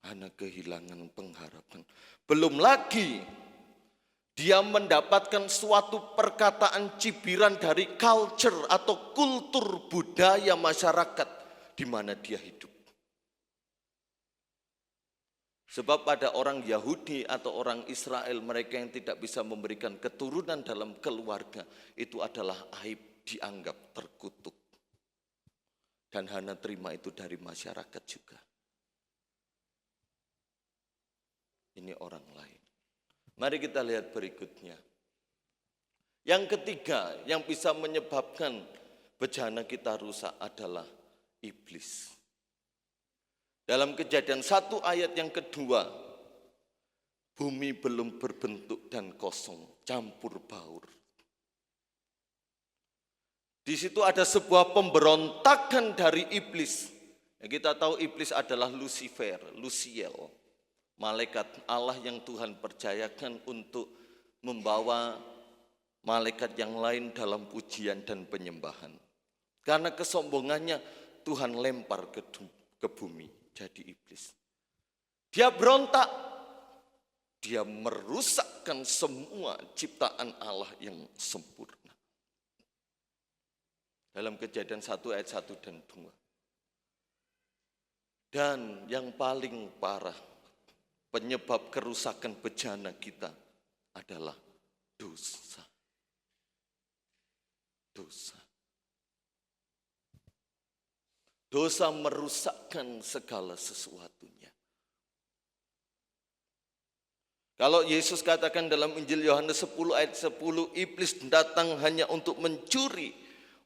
Hana kehilangan pengharapan. Belum lagi dia mendapatkan suatu perkataan cibiran dari culture atau kultur budaya masyarakat di mana dia hidup. Sebab pada orang Yahudi atau orang Israel, mereka yang tidak bisa memberikan keturunan dalam keluarga, itu adalah aib, dianggap terkutuk. Dan Hana terima itu dari masyarakat juga. Ini orang lain. Mari kita lihat berikutnya. Yang ketiga yang bisa menyebabkan bejana kita rusak adalah iblis. Dalam Kejadian 1 ayat yang kedua, bumi belum berbentuk dan kosong, campur baur. Di situ ada sebuah pemberontakan dari iblis. Kita tahu iblis adalah Lucifer, Luciel. Malaikat Allah yang Tuhan percayakan untuk membawa malaikat yang lain dalam pujian dan penyembahan. Karena kesombongannya Tuhan lempar ke bumi, jadi iblis. Dia berontak, dia merusakkan semua ciptaan Allah yang sempurna. Dalam Kejadian 1 ayat 1 dan 2. Dan yang paling parah, penyebab kerusakan bejana kita adalah dosa. Dosa. Dosa merusakkan segala sesuatunya. Kalau Yesus katakan dalam Injil Yohanes 10 ayat 10, iblis datang hanya untuk mencuri,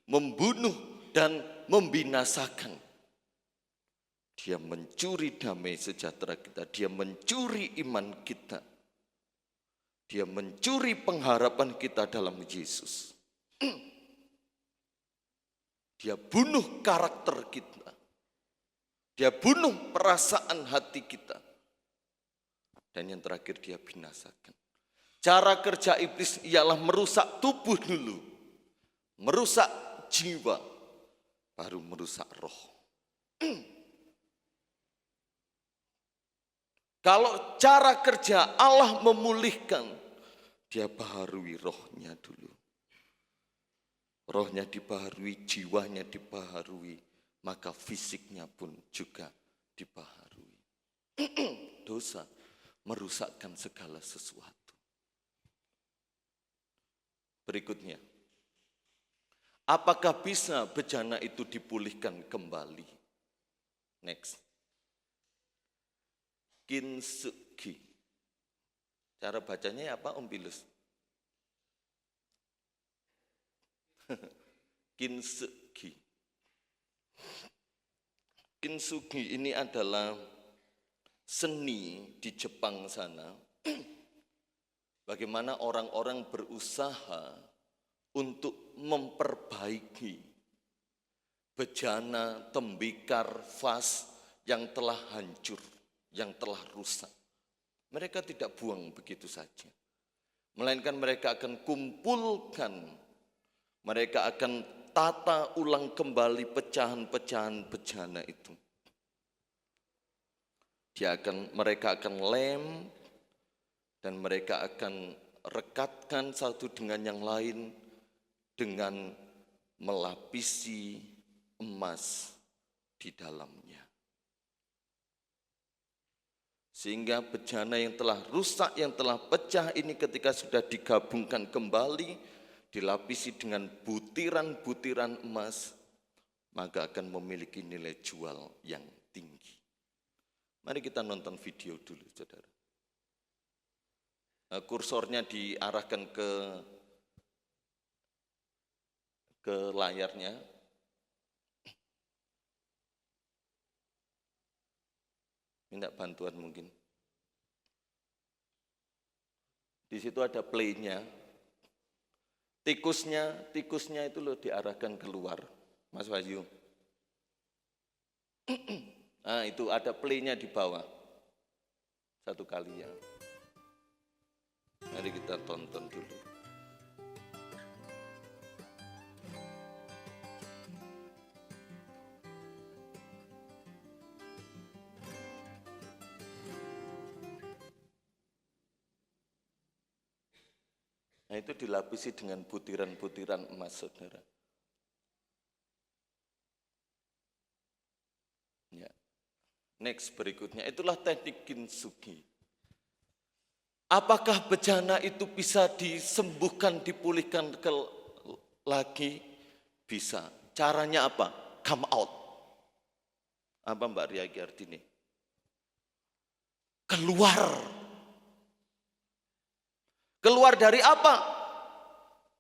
membunuh, dan membinasakan. Dia mencuri damai sejahtera kita. Dia mencuri iman kita. Dia mencuri pengharapan kita dalam Yesus. Dia bunuh karakter kita. Dia bunuh perasaan hati kita. Dan yang terakhir dia binasakan. Cara kerja iblis ialah merusak tubuh dulu. Merusak jiwa. Baru merusak roh. Kalau cara kerja Allah memulihkan, dia baharui rohnya dulu. Rohnya dibaharui, jiwanya dibaharui, maka fisiknya pun juga dibaharui. Dosa merusakkan segala sesuatu. Berikutnya, apakah bisa bejana itu dipulihkan kembali? Next. Kintsugi. Cara bacanya apa Om Bilus? Kintsugi. Kintsugi ini adalah seni di Jepang sana. Bagaimana orang-orang berusaha untuk memperbaiki bejana, tembikar, vas yang telah hancur, yang telah rusak. Mereka tidak buang begitu saja. Melainkan mereka akan kumpulkan, mereka akan tata ulang kembali pecahan-pecahan bejana itu. Mereka akan lem, dan mereka akan rekatkan satu dengan yang lain dengan melapisi emas di dalamnya. Sehingga bejana yang telah rusak, yang telah pecah ini ketika sudah digabungkan kembali, dilapisi dengan butiran-butiran emas, maka akan memiliki nilai jual yang tinggi. Mari kita nonton video dulu, saudara. Kursornya diarahkan ke layarnya. Minta bantuan mungkin. Di situ ada play-nya. Tikusnya itu loh diarahkan keluar. Mas Wahyu. Nah, itu ada play-nya di bawah. Satu kali ya. Mari kita tonton dulu. Nah, itu dilapisi dengan butiran-butiran emas, saudara. Ya. Next berikutnya, itulah teknik kintsugi. Apakah bejana itu bisa disembuhkan, dipulihkan lagi? Bisa. Caranya apa? Come out. Apa Mbak Ria Giardini? Keluar. Keluar dari apa?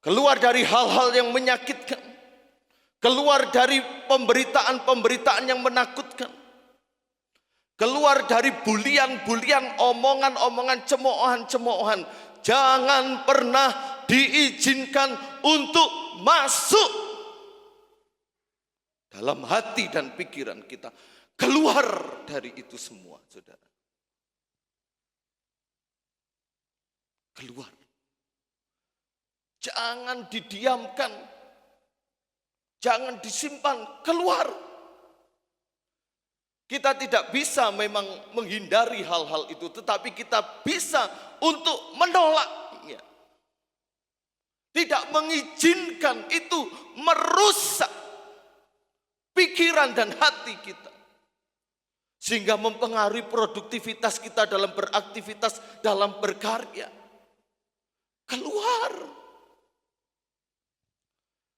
Keluar dari hal-hal yang menyakitkan. Keluar dari pemberitaan-pemberitaan yang menakutkan. Keluar dari bulian-bulian, omongan-omongan, cemoohan-cemoohan. Jangan pernah diizinkan untuk masuk dalam hati dan pikiran kita. Keluar dari itu semua, saudara. Keluar. Jangan didiamkan. Jangan disimpan. Keluar. Kita tidak bisa memang menghindari hal-hal itu, tetapi kita bisa untuk menolaknya. Tidak mengizinkan itu merusak pikiran dan hati kita. Sehingga mempengaruhi produktivitas kita dalam beraktivitas, dalam berkarya. Keluar.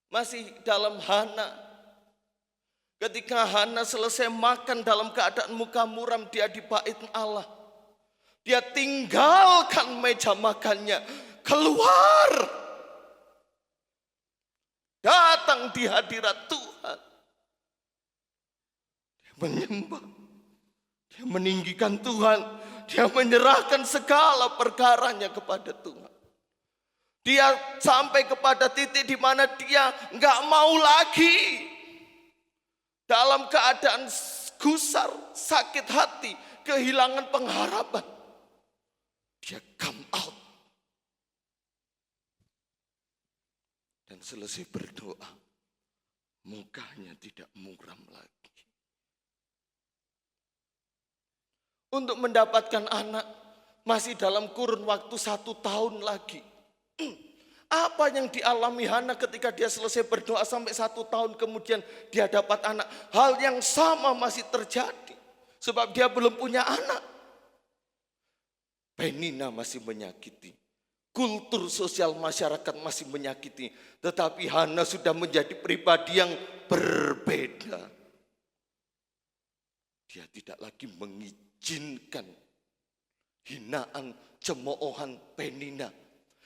Masih dalam Hana. Ketika Hana selesai makan dalam keadaan muka muram, dia di bait Allah. Dia tinggalkan meja makannya. Keluar. Datang di hadirat Tuhan. Dia menyembah. Dia meninggikan Tuhan. Dia menyerahkan segala perkaranya kepada Tuhan. Dia sampai kepada titik di mana dia nggak mau lagi dalam keadaan gusar, sakit hati, kehilangan pengharapan. Dia come out dan selesai berdoa, mukanya tidak muram lagi. Untuk mendapatkan anak masih dalam kurun waktu 1 tahun lagi. Apa yang dialami Hana ketika dia selesai berdoa sampai 1 tahun kemudian dia dapat anak. Hal yang sama masih terjadi. Sebab dia belum punya anak. Penina masih menyakiti. Kultur sosial masyarakat masih menyakiti. Tetapi Hana sudah menjadi pribadi yang berbeda. Dia tidak lagi mengizinkan hinaan, cemoohan Penina.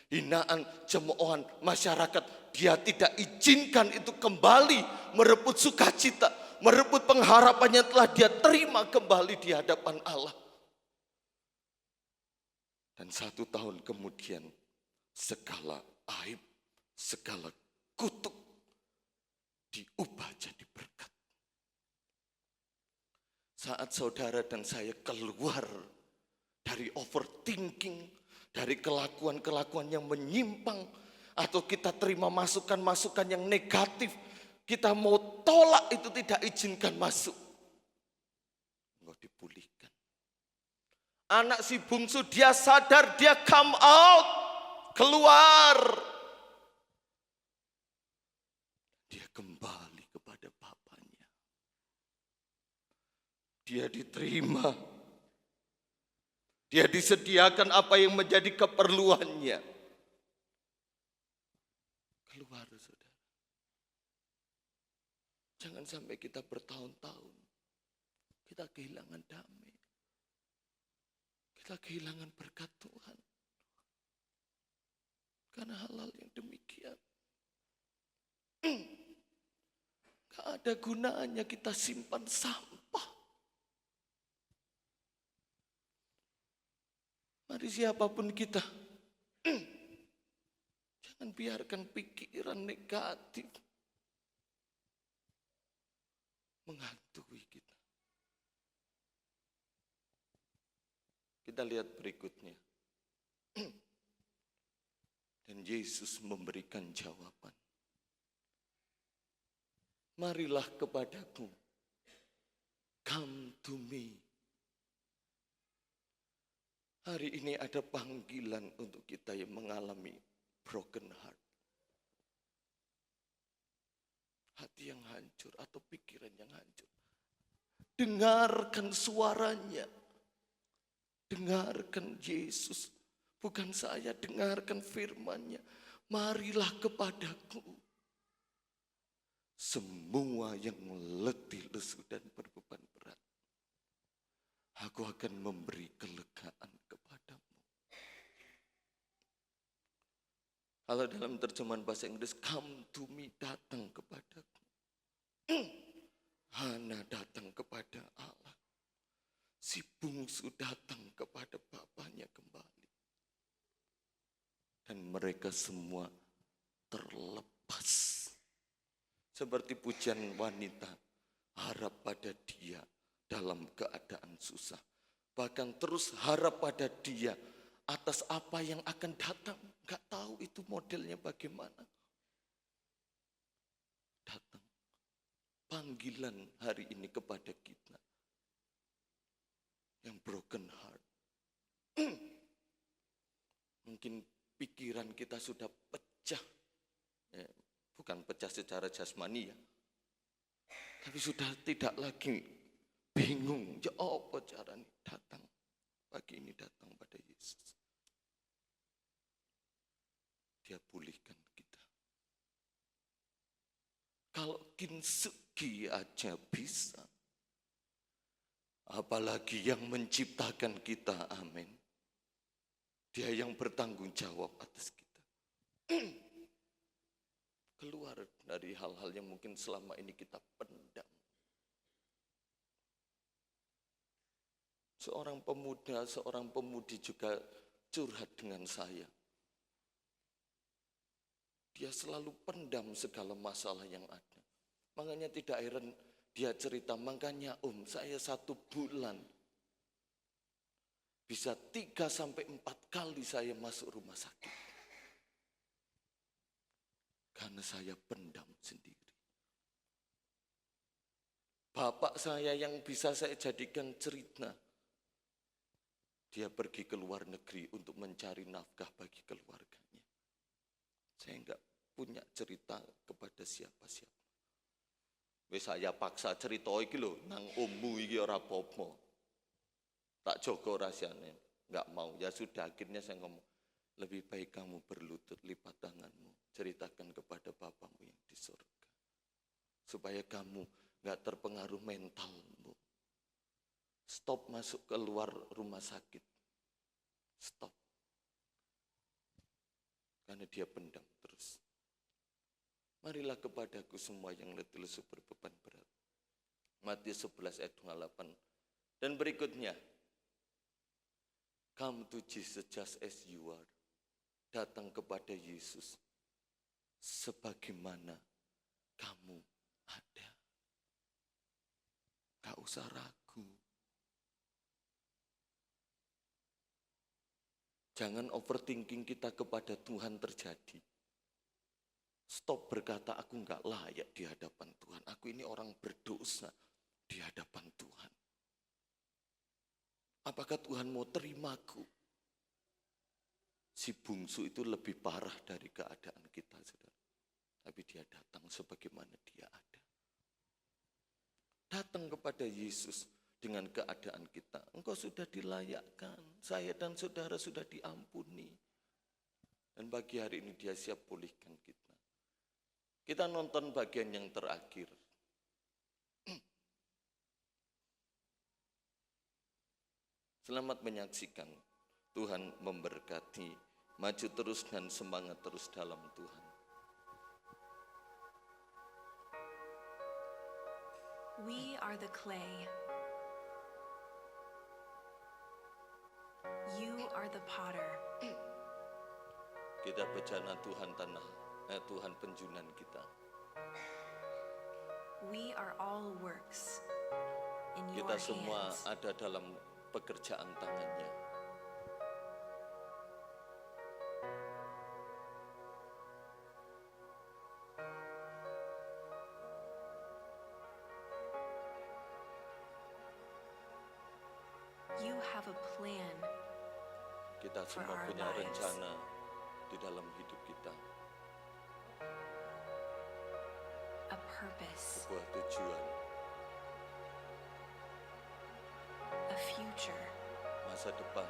Hinaan, cemoohan masyarakat. Dia tidak izinkan itu kembali merebut sukacita, merebut pengharapan yang telah dia terima kembali di hadapan Allah. Dan 1 tahun kemudian segala aib, segala kutuk diubah jadi berkat. Saat saudara dan saya keluar dari overthinking, dari kelakuan-kelakuan yang menyimpang, atau kita terima masukan-masukan yang negatif, kita mau tolak itu tidak izinkan masuk. Enggak dipulihkan. Anak si bungsu dia sadar, dia come out, keluar. Dia kembali kepada bapaknya. Dia diterima. Dia disediakan apa yang menjadi keperluannya. Keluar, saudara. Jangan sampai kita bertahun-tahun kita kehilangan damai. Kita kehilangan berkat Tuhan. Karena hal-hal yang demikian. Gak ada gunanya kita simpan sampah. Mari siapapun kita, jangan biarkan pikiran negatif menghantui kita. Kita lihat berikutnya. Dan Yesus memberikan jawaban. Marilah kepadaku. Come to me. Hari ini ada panggilan untuk kita yang mengalami broken heart. Hati yang hancur atau pikiran yang hancur. Dengarkan suaranya. Dengarkan Yesus. Bukan saya, dengarkan firman-Nya. Marilah kepadaku. Semua yang letih, lesu dan berbeban berat. Aku akan memberi kelegaan kepadamu. Kalau dalam terjemahan bahasa Inggris, come to me, datang kepadaku. Hana datang kepada Allah. Si bungsu datang kepada bapaknya kembali. Dan mereka semua terlepas. Seperti pujian wanita, harap pada dia dalam keadaan susah. Bahkan terus harap pada dia atas apa yang akan datang. Gak tahu itu modelnya bagaimana. Datang. Panggilan hari ini kepada kita. Yang broken heart. Mungkin pikiran kita sudah pecah. Bukan pecah secara jasmani ya. Tapi sudah tidak lagi bingung. Ya apa caranya datang. Pagi ini datang pada Yesus. Dia pulihkan kita. Kalau Kintsugi aja bisa. Apalagi yang menciptakan kita, amin. Dia yang bertanggung jawab atas kita. Keluar dari hal-hal yang mungkin selama ini kita pendam. Seorang pemuda, seorang pemudi juga curhat dengan saya. Dia selalu pendam segala masalah yang ada. Makanya tidak heran dia cerita, makanya saya 1 bulan bisa 3-4 kali saya masuk rumah sakit. Karena saya pendam sendiri. Bapak saya yang bisa saya jadikan cerita. Dia pergi ke luar negeri untuk mencari nafkah bagi keluarganya. Saya enggak punya cerita kepada siapa-siapa. Wis saya paksa cerita iki lho nang ommu iki ora apa-apa. Tak jaga rahasiane, enggak mau. Ya sudah akhirnya saya ngomong, lebih baik kamu berlutut lipat tanganmu, ceritakan kepada Bapamu yang di surga. Supaya kamu enggak terpengaruh mentalmu. Stop masuk keluar rumah sakit. Stop. Karena dia pendam terus. Marilah kepadaku semua yang letih lesu berbeban berat. Matius 11 ayat 28. Dan berikutnya. Come to Jesus just as you are. Datang kepada Yesus. Sebagaimana kamu ada. Gak usah ragu. Jangan overthinking kita kepada Tuhan terjadi. Stop berkata aku enggak layak di hadapan Tuhan. Aku ini orang berdosa di hadapan Tuhan. Apakah Tuhan mau terimaku? Si bungsu itu lebih parah dari keadaan kita, saudara. Tapi dia datang sebagaimana dia ada. Datang kepada Yesus dengan keadaan kita. Engkau sudah dilayakkan, saya dan saudara sudah diampuni. Dan pagi hari ini dia siap pulihkan kita. Kita nonton bagian yang terakhir. Selamat menyaksikan. Tuhan memberkati. Maju terus dan semangat terus dalam Tuhan. We are the clay. You are the potter. Kita bejana Tuhan Tuhan penjunan kita. We are all works in your Kita semua hands. ada dalam pekerjaan tangannya. You have a plan. Kita semua our punya lives. rencana di dalam hidup kita. A purpose, Sebuah tujuan, a future. masa depan.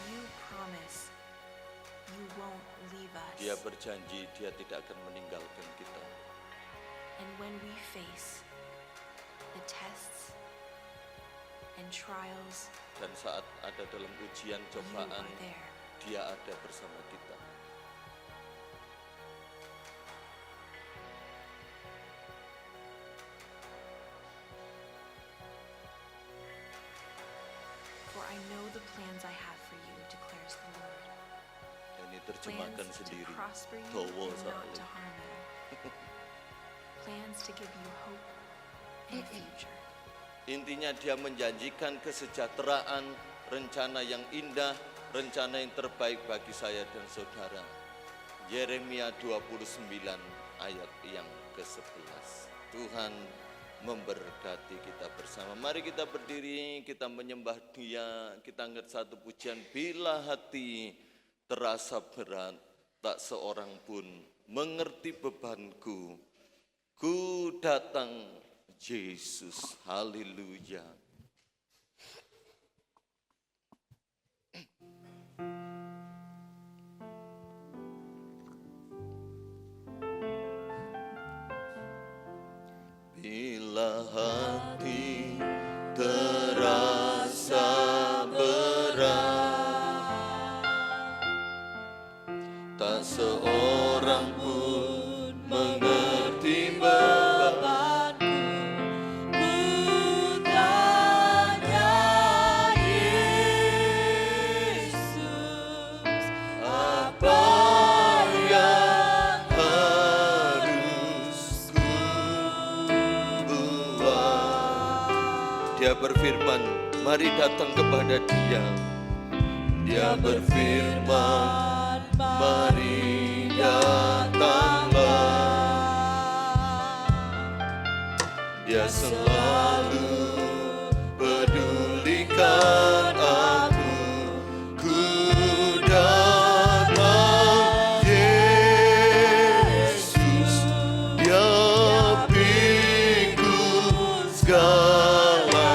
You promise you won't leave us. Dia berjanji dia tidak akan meninggalkan kita. And when we face the tests and trials, Dan saat ada dalam ujian, you cobaan, are there. dia ada bersama kita. For I know the plans I have for you, declares the Lord. Ini terjemahkan Plans to sendiri. prosper you Towo and not soalnya. to harm you. Plans to give you hope and a future. Intinya dia menjanjikan kesejahteraan, rencana yang indah, rencana yang terbaik bagi saya dan saudara. Yeremia 29 ayat yang ke-11. Tuhan memberkati kita bersama. Mari kita berdiri, kita menyembah Dia, kita angkat satu pujian. Bila hati terasa berat, tak seorang pun mengerti bebanku. Ku datang Yesus, haleluya. Bila hati terasa berat, tak seorang pun mengerti bebanku. Ku tanya Yesus, apa yang harus ku buat? Dia berfirman, mari datang kepada Dia. Dia berfirman, mari datanglah. Dia selalu pedulikan aku. Ku datang Yesus, Dia pikul segala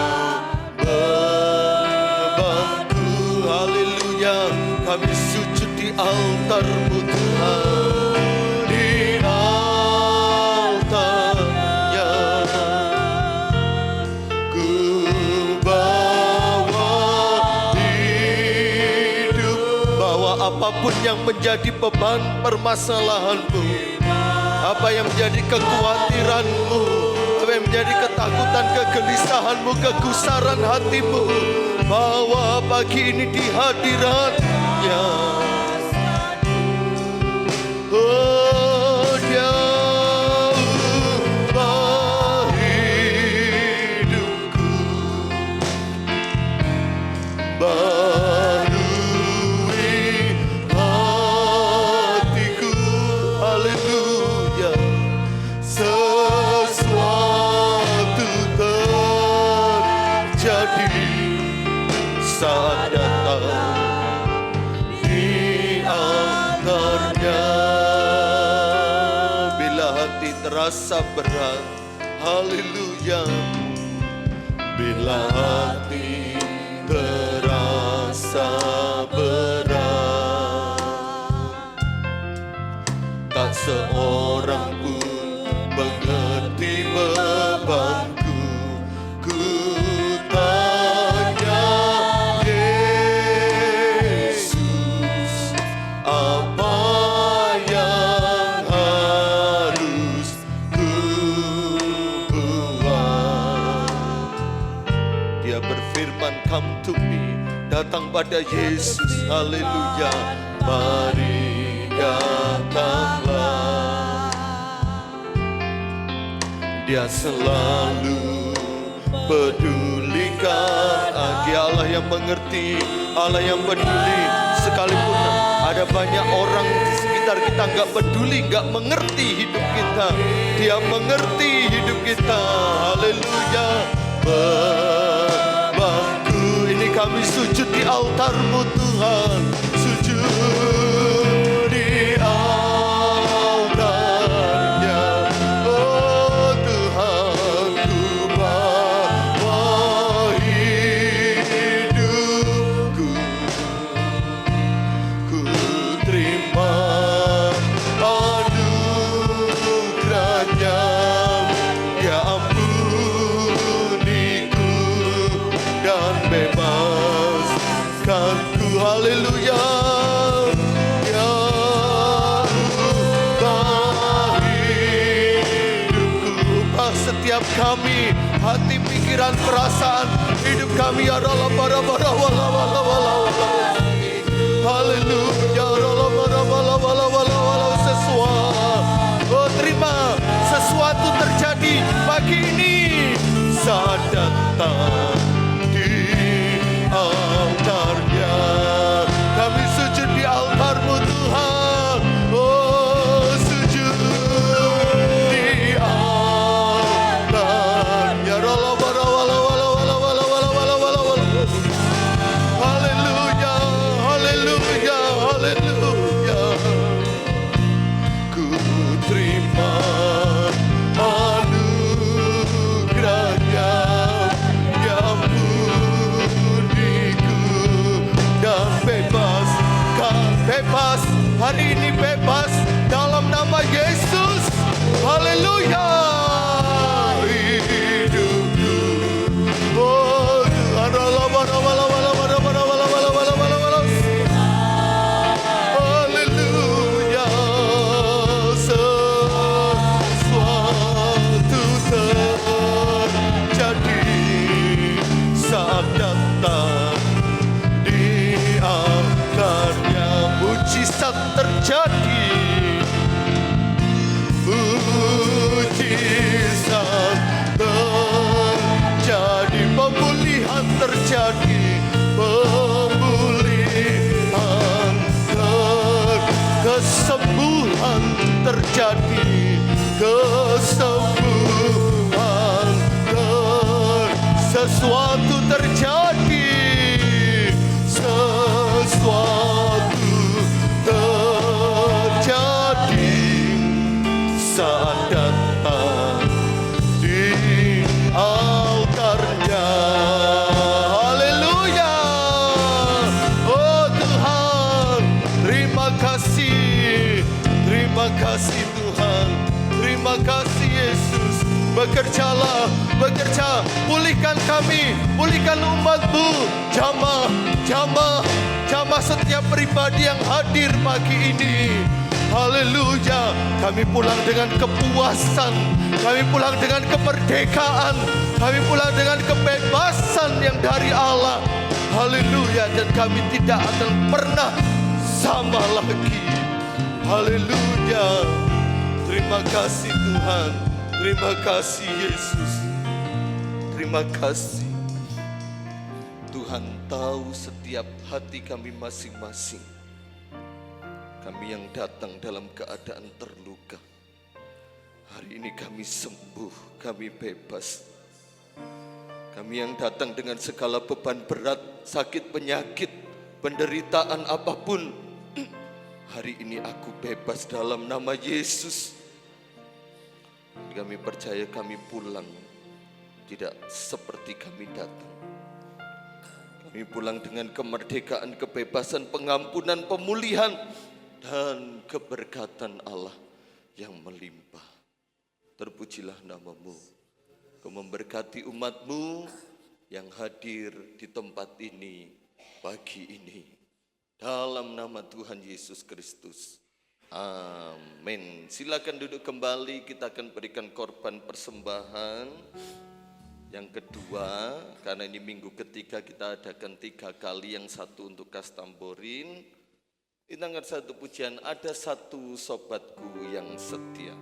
bebanku. Haleluya, kami sujud di altar-Mu Tuhan, di altarnya. Ku bawa hidup, bawa apapun yang menjadi beban permasalahanmu, apa yang menjadi kekhawatiranmu, apa yang menjadi ketakutan, kegelisahanmu, kegusaran hatimu, bawa pagi ini di hadirat-Nya. Oh, Dia ubah hidupku, barui hatiku. Haleluya, sesuatu terjadi saat datang di altarnya. Bila hati terasa terasa berat. Haleluya. Bila hati terasa berat, tak seorang pun mengerti bebanku. Ku tanya Yesus, apa yang harus ku buat? Dia berfirman, come to me, datang pada Yesus. Haleluya. Mari datanglah. Dia selalu pedulikan. Dia Allah yang mengerti, Allah yang peduli. Sekalipun ada banyak orang di sekitar kita nggak peduli, nggak mengerti hidup kita, Dia mengerti hidup kita. Haleluya. Bebanku ini kami sujud di altar-Mu Tuhan, sujud di altar-Nya. Oh Tuhan, ku bawa hidupku, ku terima anugerah-Nya. Ya ampuniku dan bebaskanku. Haleluya. Ya ubah hidupku, ubah setiap kami, hati, pikiran, perasaan hidup kami. Ya Allah, haleluya. Sesuatu, oh terima, sesuatu terjadi pagi ini saat datang di altar-Nya. Kami sujud di altar-Mu Tuhan. Oh sujud di altar-Nya. Haleluya, haleluya, haleluya. Ku terima anugerah-Nya. Ya ampuniku dan bebaskan. Bebas hari ini, bebas dalam nama Yesus. Haleluya. Hidupku, oh Tuhan, haleluya. Sesuatu terjadi saat datang di altar-Nya. Mujizat terjadi, mujizat terjadi, pemulihan terjadi, pemulihan kesembuhan terjadi, kesembuhan sesuatu terjadi, sesuatu terjadi saat datang di altar-Nya. Haleluya. Oh Tuhan, terima kasih, terima kasih Tuhan, terima kasih Yesus. Bekerjalah, bekerja, pulihkan kami, pulihkan umat-Mu. Jamah setiap pribadi yang hadir pagi ini. Haleluya. Kami pulang dengan kepuasan, kami pulang dengan kemerdekaan, kami pulang dengan kebebasan yang dari Allah. Haleluya. Dan kami tidak akan pernah sama lagi. Haleluya. Terima kasih Tuhan, terima kasih Yesus, terima kasih. Tuhan tahu setiap hati kami masing-masing. Kami yang datang dalam keadaan terluka, hari ini kami sembuh, kami bebas. Kami yang datang dengan segala beban berat, sakit, penyakit, penderitaan apapun, hari ini aku bebas dalam nama Yesus. Kami percaya kami pulang tidak seperti kami datang. Kami pulang dengan kemerdekaan, kebebasan, pengampunan, pemulihan, dan keberkatan Allah yang melimpah. Terpujilah nama-Mu. Kau memberkati umat-Mu yang hadir di tempat ini pagi ini. Dalam nama Tuhan Yesus Kristus. Amin. Silakan duduk kembali, kita akan berikan korban persembahan. Yang kedua, karena ini minggu ketiga kita adakan 3 kali, yang satu untuk kas tamborin. Kita angkat satu pujian, ada satu sobatku yang setia.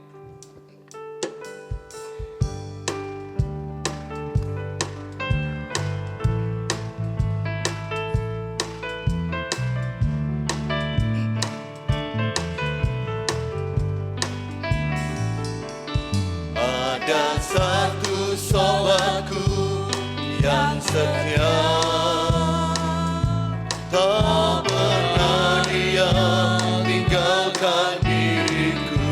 Ada satu sobatku yang setia, tak pernah dia tinggalkan diriku.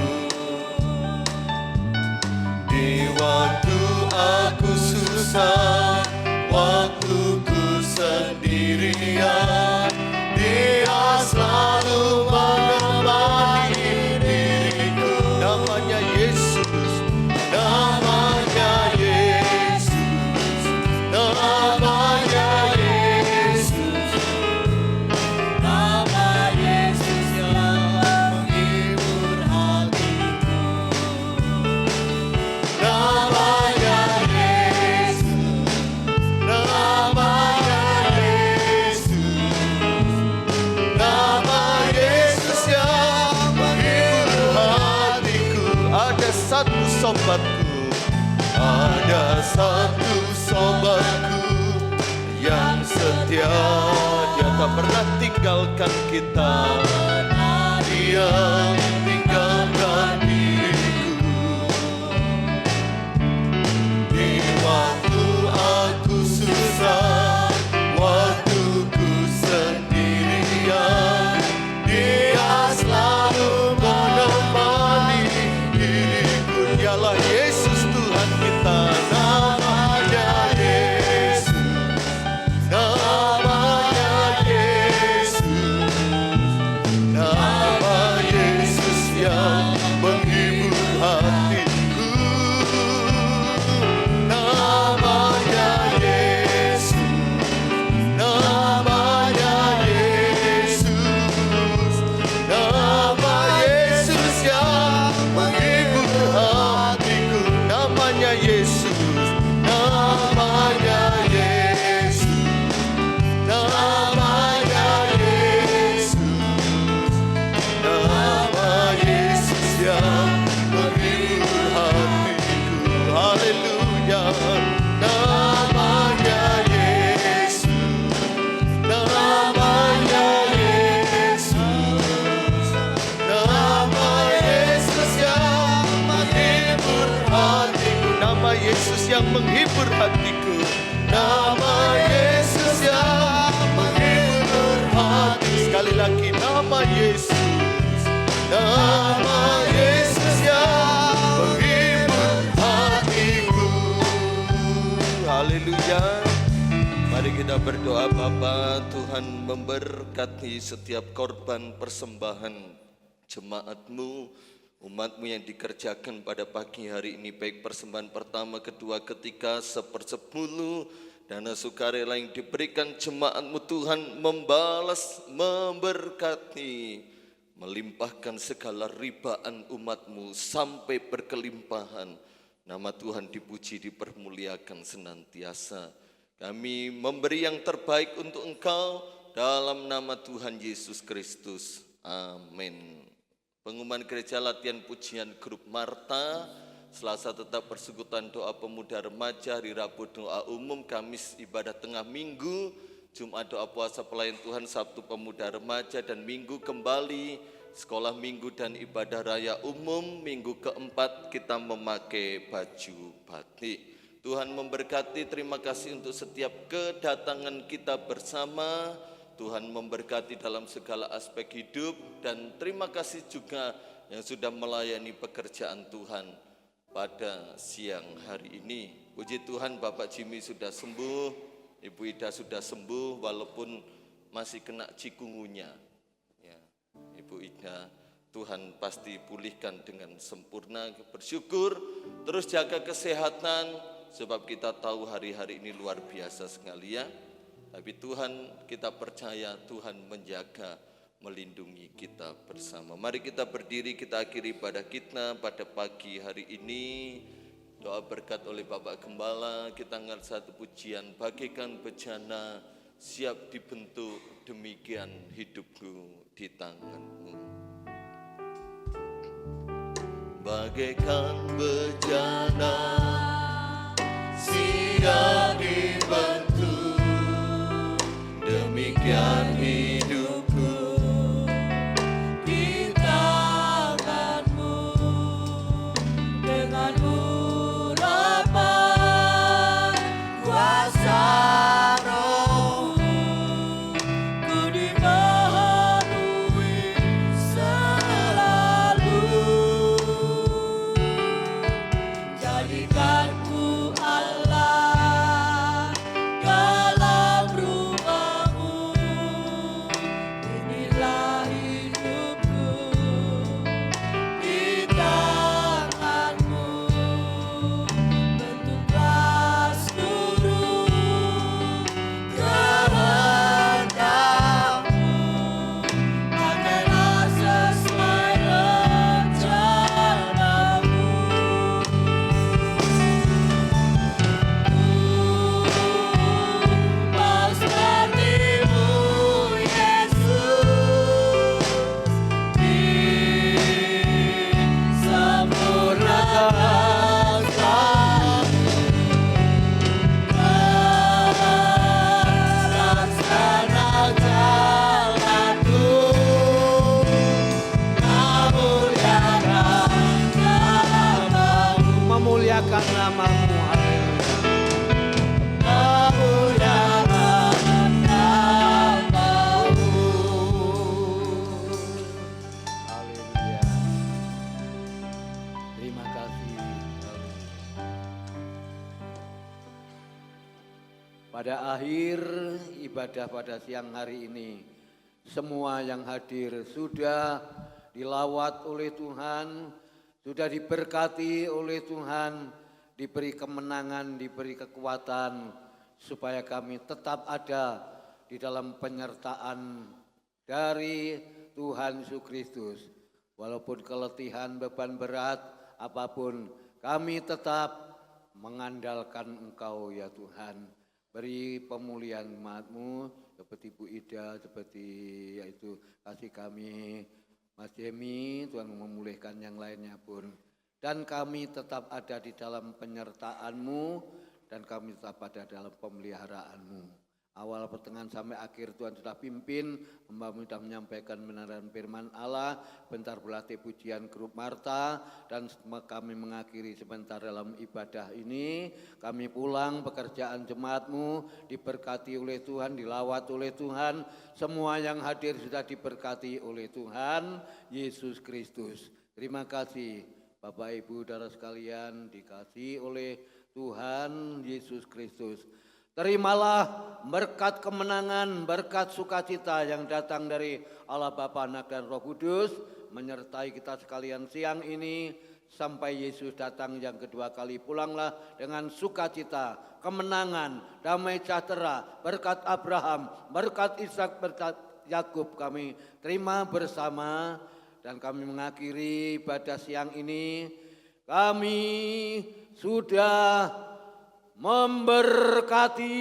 Di waktu aku susah, waktuku sendirian, dia selalu menemani diriku. Namanya Yesus, namanya Yesus, namanya Yesus, nama Yesus yang menghibur hatiku. Namanya Yesus, namanya Yesus, nama Yesus yang menghibur hatiku. Ada satu sobatku, ada satu sobatku yang setia, dia tak pernah tinggalkan kita, dia tinggalkan diriku. Di waktu aku susah, waktuku sendirian, dia selalu menemani diriku. Dialah Yesus Tuhan kita, namanya Yesus, namanya Yesus, nama Yesus yang menghibur hatiku. Namanya Yesus, namanya Yesus, nama Yesus yang menghibur hatiku. Namanya Yesus, namanya Yesus, namanya Yesus, nama Yesus yang menghibur hatiku. Haleluya. Namanya Yesus, namanya Yesus, nama Yesus yang menghibur hatiku. Nama Yesus yang menghibur hatiku. Nama Yesus yang menghibur hati. Sekali lagi, nama Yesus, nama Yesus yang menghibur hatiku. Haleluya. Mari kita berdoa. Bapa, Tuhan memberkati setiap korban persembahan jemaat-Mu, umat-Mu yang dikerjakan pada pagi hari ini, baik persembahan pertama, kedua, ketiga, 1/10, dana sukarela yang diberikan jemaat-Mu. Tuhan membalas, memberkati, melimpahkan segala ribaan umat-Mu sampai berkelimpahan. Nama Tuhan dipuji, dipermuliakan senantiasa. Kami memberi yang terbaik untuk Engkau dalam nama Tuhan Yesus Kristus. Amin. Pengumuman gereja latihan pujian grup Marta, Selasa tetap persekutuan doa pemuda remaja, hari Rabu doa umum, Kamis ibadah tengah minggu, Jumat doa puasa pelayan Tuhan, Sabtu pemuda remaja, dan Minggu kembali sekolah minggu dan ibadah raya umum. Minggu keempat kita memakai baju batik. Tuhan memberkati, terima kasih untuk setiap kedatangan kita bersama. Tuhan memberkati dalam segala aspek hidup, dan terima kasih juga yang sudah melayani pekerjaan Tuhan. pada siang hari ini. Puji Tuhan, Bapak Jimmy sudah sembuh, Ibu Ida sudah sembuh walaupun masih kena cikungunya. Ya, Ibu Ida, Tuhan pasti pulihkan dengan sempurna. Bersyukur, terus jaga kesehatan, sebab kita tahu hari-hari ini luar biasa sekali ya. Tapi Tuhan, kita percaya Tuhan menjaga, melindungi kita bersama. Mari kita berdiri, kita akhiri ibadah kita pada pagi hari ini. Doa berkat oleh Bapak Gembala, kita angkat satu pujian, bagaikan bejana siap dibentuk, demikian hidupku di tanganmu. Bagaikan bejana siap dibentuk, demikian hidupku di tanganmu. Dengan urapan kuasa Roh-Mu, ku dibaharui selalu. Jadikanku Allah dalam rumah-Mu, inilah hidupku di tangan-Mu. Bentuklah seluruh kehendak-Mu, pakailah sesuai rencana-Mu. Mau seperti-Mu, Yesus, disempurnakan selalu. Terlaksana jalanku, memuliakan nama-Mu, memuliakan nama-Mu. Haleluya. Terima kasih. Pada akhir ibadah pada siang hari ini, semua yang hadir sudah dilawat oleh Tuhan, sudah diberkati oleh Tuhan, diberi kemenangan, diberi kekuatan, supaya kami tetap ada di dalam penyertaan dari Tuhan Yesus Kristus. Walaupun keletihan, beban berat, apapun, kami tetap mengandalkan Engkau ya Tuhan. Beri pemulihan umat-Mu, seperti Bu Ida, seperti yaitu kasih kami Mas Jemi, Tuhan memulihkan yang lainnya pun. Dan kami tetap ada di dalam penyertaan-Mu, dan kami tetap ada dalam pemeliharaan-Mu. Awal, pertengahan, sampai akhir Tuhan sudah pimpin, hamba-Mu sudah menyampaikan kebenaran firman Allah, bentar berlatih pujian grup Marta, dan kami mengakhiri sebentar dalam ibadah ini. Kami pulang, pekerjaan jemaat-Mu diberkati oleh Tuhan, dilawat oleh Tuhan. Semua yang hadir sudah diberkati oleh Tuhan Yesus Kristus. Terima kasih Bapak Ibu saudara sekalian, dikasihi oleh Tuhan Yesus Kristus. Terimalah berkat kemenangan, berkat sukacita yang datang dari Allah Bapa, Anak dan Roh Kudus, menyertai kita sekalian siang ini sampai Yesus datang yang kedua kali. Pulanglah dengan sukacita, kemenangan, damai sejahtera, berkat Abraham, berkat Ishak, berkat Yakub kami terima bersama. Dan kami mengakhiri pada siang ini, kami sudah memberkati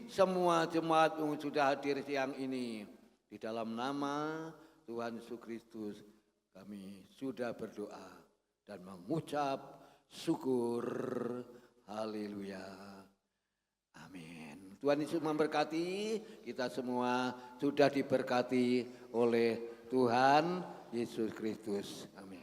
semua jemaat yang sudah hadir siang ini. Di dalam nama Tuhan Yesus Kristus kami sudah berdoa dan mengucap syukur. Haleluya. Amin. Tuhan Yesus memberkati, kita semua sudah diberkati oleh Tuhan Yesus Kristus. Amin.